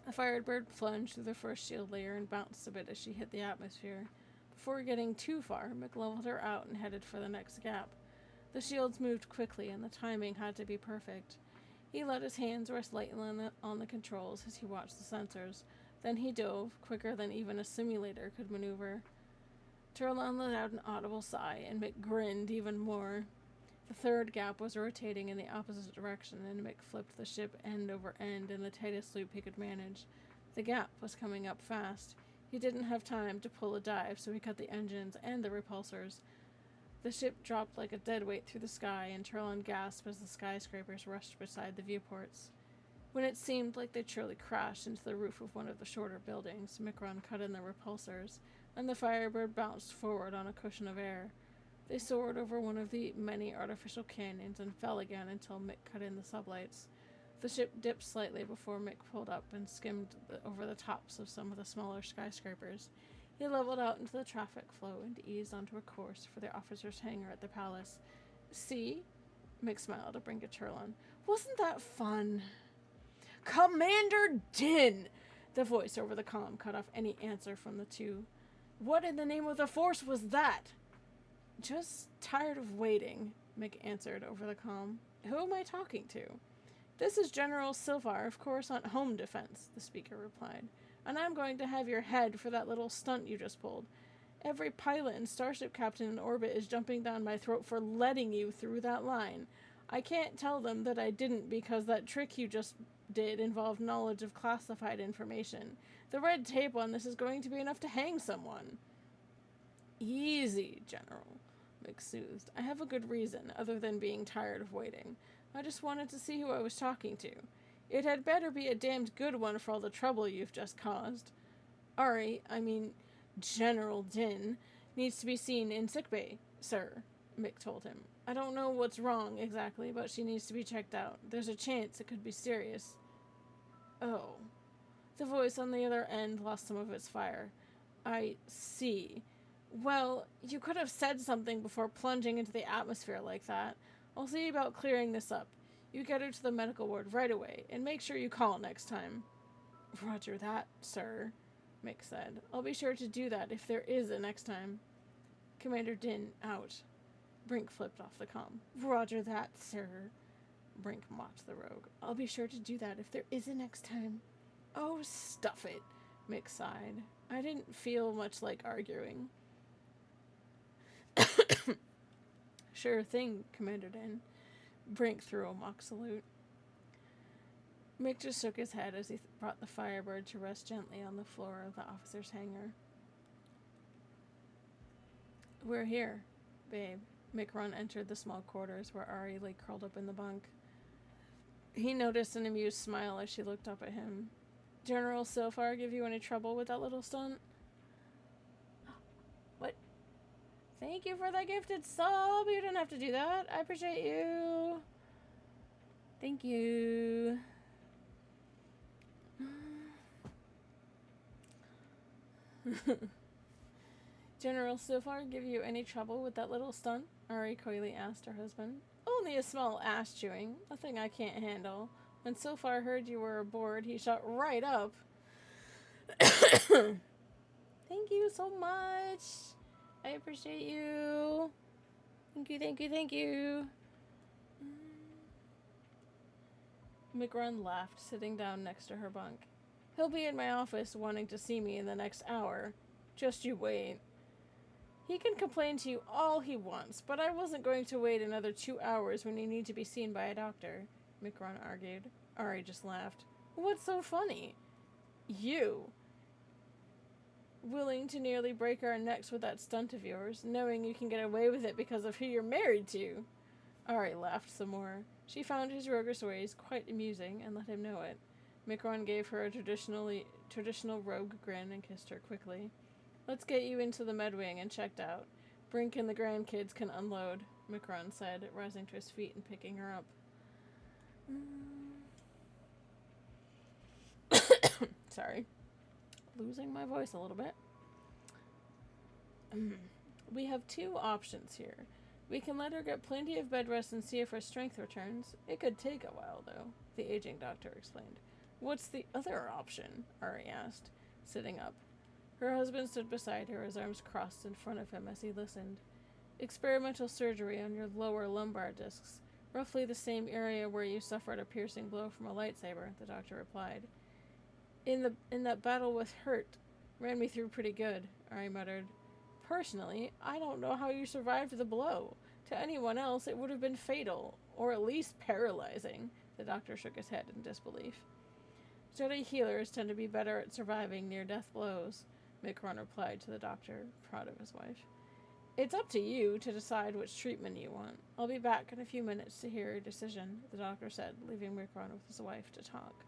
[SPEAKER 1] The Firebird plunged through the first shield layer and bounced a bit as she hit the atmosphere. Before getting too far, Mick leveled her out and headed for the next gap. The shields moved quickly, and the timing had to be perfect. He let his hands rest lightly on the controls as he watched the sensors. Then he dove, quicker than even a simulator could maneuver. Turlan let out an audible sigh, and Mick grinned even more. The third gap was rotating in the opposite direction, and Mick flipped the ship end over end in the tightest loop he could manage. The gap was coming up fast. He didn't have time to pull a dive, so he cut the engines and the repulsors. The ship dropped like a deadweight through the sky, and Turlan gasped as the skyscrapers rushed beside the viewports. When it seemed like they'd surely crashed into the roof of one of the shorter buildings, Micron cut in the repulsors, and the Firebird bounced forward on a cushion of air. They soared over one of the many artificial canyons and fell again until Mick cut in the sublights. The ship dipped slightly before Mick pulled up and skimmed over the tops of some of the smaller skyscrapers. He leveled out into the traffic flow and eased onto a course for the officer's hangar at the palace. See? Mick smiled to Brinket Turlan. Wasn't that fun? Commander Din! The voice over the comm cut off any answer from the two. What in the name of the Force was that? Just tired of waiting, Mick answered over the comm. Who am I talking to? This is General Silvar of Coruscant Home Defense, the speaker replied. And I'm going to have your head for that little stunt you just pulled. Every pilot and starship captain in orbit is jumping down my throat for letting you through that line. I can't tell them that I didn't because that trick you just did involved knowledge of classified information. The red tape on this is going to be enough to hang someone. Easy, General, Mick soothed. I have a good reason, other than being tired of waiting. I just wanted to see who I was talking to. It had better be a damned good one for all the trouble you've just caused. General Din, needs to be seen in sickbay, sir, Mick told him. I don't know what's wrong exactly, but she needs to be checked out. There's a chance it could be serious. Oh. The voice on the other end lost some of its fire. I see. Well, you could have said something before plunging into the atmosphere like that. I'll see about clearing this up. You get her to the medical ward right away, and make sure you call next time. Roger that, sir, Mick said. I'll be sure to do that if there is a next time. Commander Din, out. Brink flipped off the comm. Roger that, sir. Brink mocked the rogue. I'll be sure to do that if there is a next time. Oh, stuff it, Mick sighed. I didn't feel much like arguing. Sure thing, Commander Din. Brink threw a mock salute. Mick just shook his head as he brought the Firebird to rest gently on the floor of the officer's hangar. We're here, babe. Micron entered the small quarters where Ari lay curled up in the bunk. He noticed an amused smile as she looked up at him. General Silfar give you any trouble with that little stunt? What? Thank you for the gifted sub. You didn't have to do that. I appreciate you. Thank you. General Silfar give you any trouble with that little stunt? Ari coyly asked her husband. Only a small ass chewing. Nothing I can't handle. When Silfar heard you were aboard, he shot right up. Thank you so much. I appreciate you. Thank you, thank you, thank you. Micron laughed, sitting down next to her bunk. He'll be in my office wanting to see me in the next hour. Just you wait. He can complain to you all he wants, but I wasn't going to wait another 2 hours when you need to be seen by a doctor, Micron argued. Ari just laughed. What's so funny? You. Willing to nearly break our necks with that stunt of yours, knowing you can get away with it because of who you're married to. Ari laughed some more. She found his roguish ways quite amusing and let him know it. Micron gave her a traditional rogue grin and kissed her quickly. Let's get you into the medwing and checked out. Brink and the grandkids can unload, Micron said, rising to his feet and picking her up. Sorry. Losing my voice a little bit. We have two options here. We can let her get plenty of bed rest and see if her strength returns. It could take a while, though, the aging doctor explained. What's the other option? Ari asked, sitting up. Her husband stood beside her, his arms crossed in front of him as he listened. Experimental surgery on your lower lumbar discs, roughly the same area where you suffered a piercing blow from a lightsaber, the doctor replied. In that battle with Hurt, ran me through pretty good, Ari muttered. Personally, I don't know how you survived the blow. To anyone else, it would have been fatal, or at least paralyzing. The doctor shook his head in disbelief. Jedi healers tend to be better at surviving near-death blows, Micron replied to the doctor, proud of his wife. It's up to you to decide which treatment you want. I'll be back in a few minutes to hear your decision, the doctor said, leaving Micron with his wife to talk.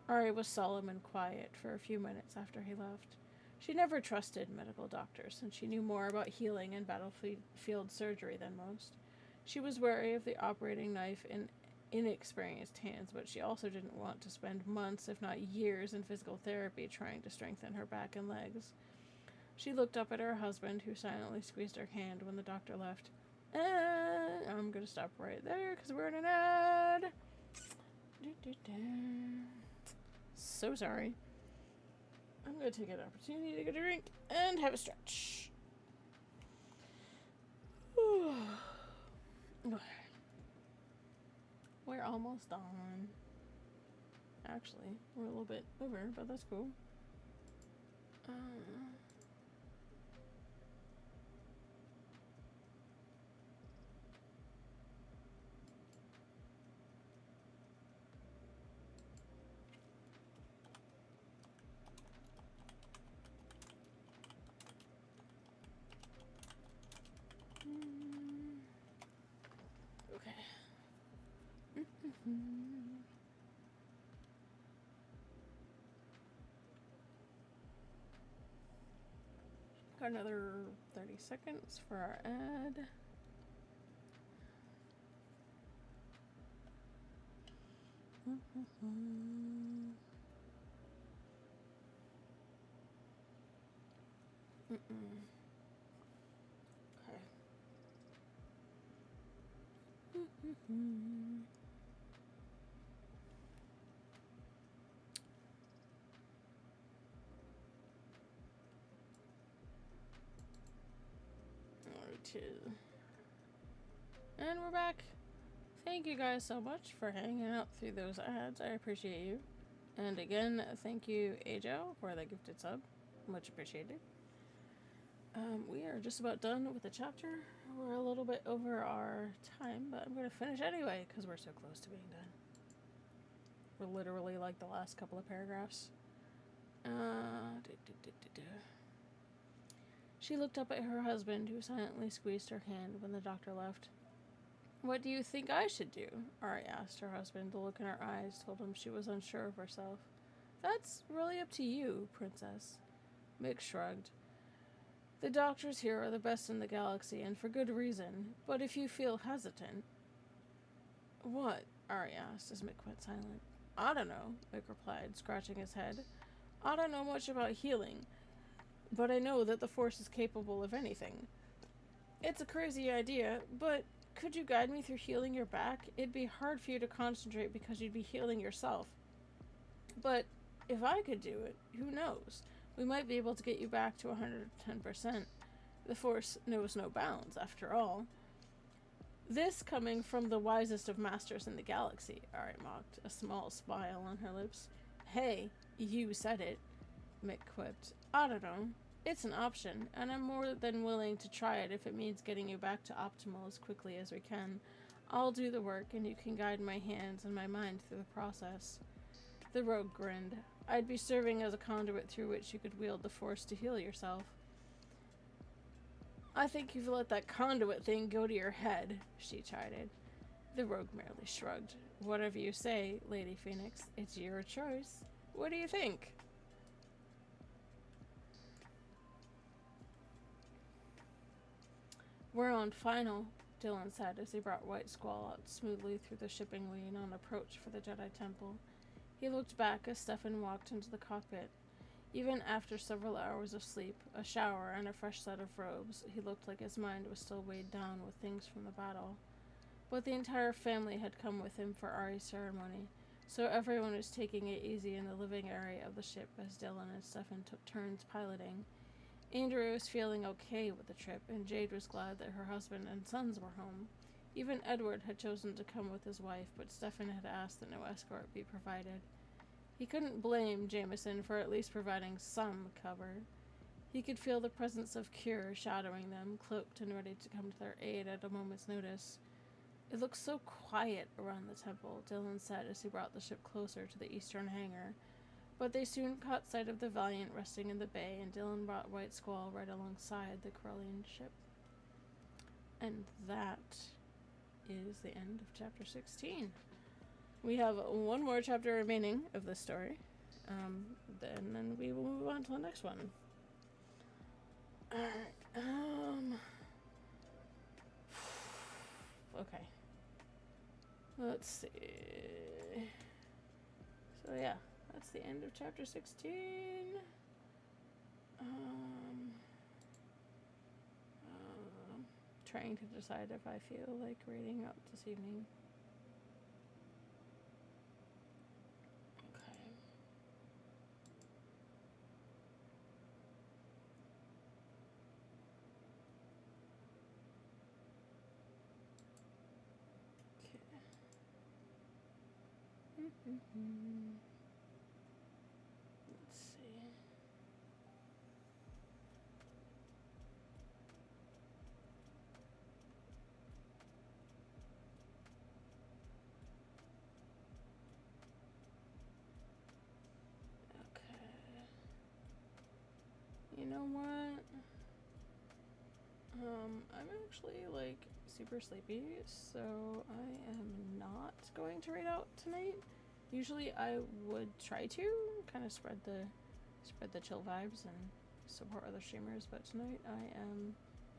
[SPEAKER 1] Ari was solemn and quiet for a few minutes after he left. She never trusted medical doctors, since she knew more about healing and battlefield surgery than most. She was wary of the operating knife in inexperienced hands, but she also didn't want to spend months, if not years, in physical therapy trying to strengthen her back and legs. She looked up at her husband, who silently squeezed her hand when the doctor left. And I'm going to stop right there, because we're in an ad. So sorry. I'm going to take an opportunity to get a drink and have a stretch. We're almost done. Actually, we're a little bit over, but that's cool. Okay. Got another 30 seconds for our ad. And we're back. Thank you guys so much for hanging out through those ads. I appreciate you. And again, thank you, Ajo, for the gifted sub. Much appreciated. We are just about done with the chapter. We're a little bit over our time, but I'm going to finish anyway because we're so close to being done. We're literally like the last couple of paragraphs. She looked up at her husband, who silently squeezed her hand when the doctor left. What do you think I should do? Ari asked her husband. The look in her eyes told him she was unsure of herself. That's really up to you, Princess. Mick shrugged. The doctors here are the best in the galaxy, and for good reason. But if you feel hesitant... What? Ari asked as Mick went silent. I don't know, Mick replied, scratching his head. I don't know much about healing, but I know that the Force is capable of anything. It's a crazy idea, but could you guide me through healing your back? It'd be hard for you to concentrate because you'd be healing yourself. But if I could do it, who knows? We might be able to get you back to 110%. The Force knows no bounds, after all. This coming from the wisest of masters in the galaxy, Ari mocked, a small smile on her lips. Hey, you said it, Mick quipped. I don't know. It's an option, and I'm more than willing to try it if it means getting you back to optimal as quickly as we can. I'll do the work, and you can guide my hands and my mind through the process. The rogue grinned. I'd be serving as a conduit through which you could wield the Force to heal yourself. I think you've let that conduit thing go to your head, she chided. The rogue merely shrugged. Whatever you say, Lady Phoenix, it's your choice. What do you think? We're on final, Dylan said as he brought White Squall out smoothly through the shipping lane on approach for the Jedi Temple. He looked back as Stefan walked into the cockpit. Even after several hours of sleep, a shower, and a fresh set of robes, he looked like his mind was still weighed down with things from the battle. But the entire family had come with him for Ari's ceremony, so everyone was taking it easy in the living area of the ship as Dylan and Stefan took turns piloting. Andrew was feeling okay with the trip, and Jade was glad that her husband and sons were home. Even Edward had chosen to come with his wife, but Stefan had asked that no escort be provided. He couldn't blame Jameson for at least providing some cover. He could feel the presence of Cure shadowing them, cloaked and ready to come to their aid at a moment's notice. It looked so quiet around the temple, Dylan said as he brought the ship closer to the eastern hangar. But they soon caught sight of the Valiant resting in the bay, and Dylan brought White Squall right alongside the Corellian ship. And that is the end of Chapter 16. We have one more chapter remaining of this story. Then we will move on to the next one. Alright, okay. Let's see. So yeah, that's the end of chapter 16. Trying to decide if I feel like reading up this evening. Let's see. Okay. You know what? I'm actually like super sleepy, so I am not going to read out tonight. Usually I would try to kind of spread the chill vibes and support other streamers, but tonight I am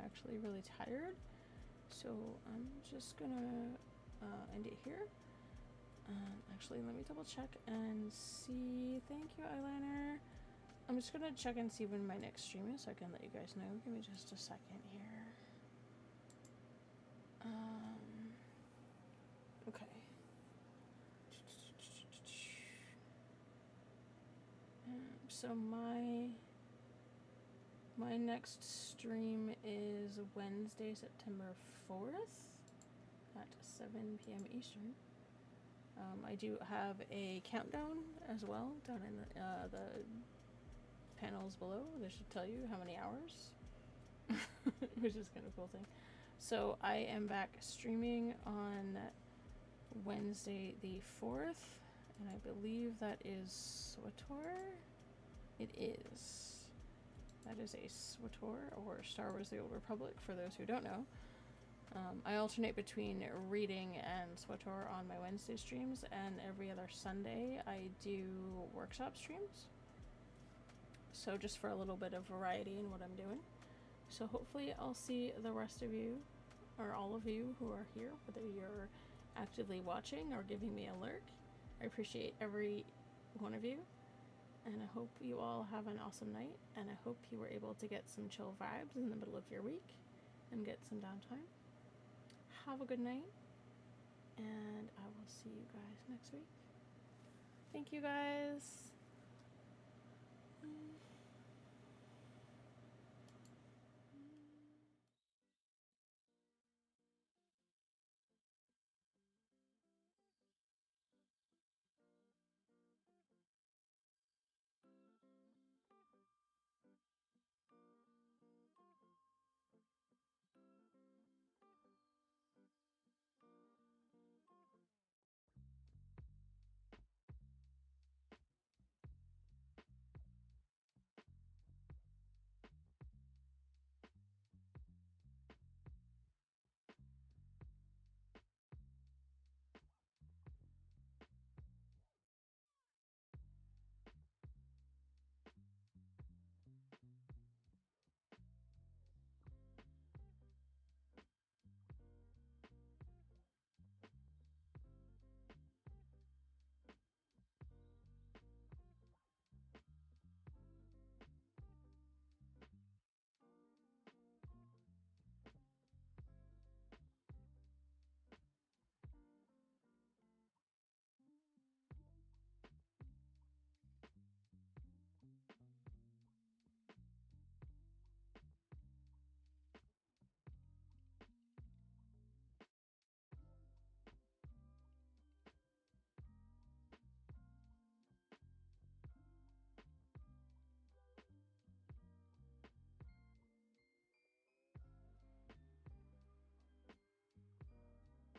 [SPEAKER 1] actually really tired, so I'm just gonna end it here. Actually, let me double check and see. Thank you, Eyeliner. I'm just gonna check and see when my next stream is so I can let you guys know. Give me just a second here. Okay. So my next stream is Wednesday, September 4th at 7 p.m. Eastern. I do have a countdown as well down in the panels below. This should tell you how many hours, which is kind of a cool thing. So I am back streaming on Wednesday the 4th, and I believe that is SWTOR. It is. That is a SWTOR, or Star Wars The Old Republic, for those who don't know. I alternate between reading and SWTOR on my Wednesday streams, and every other Sunday I do workshop streams. So just for a little bit of variety in what I'm doing. So hopefully I'll see the rest of you, or all of you who are here, whether you're actively watching or giving me a lurk. I appreciate every one of you, and I hope you all have an awesome night, and I hope you were able to get some chill vibes in the middle of your week and get some downtime. Have a good night, and I will see you guys next week. Thank you guys.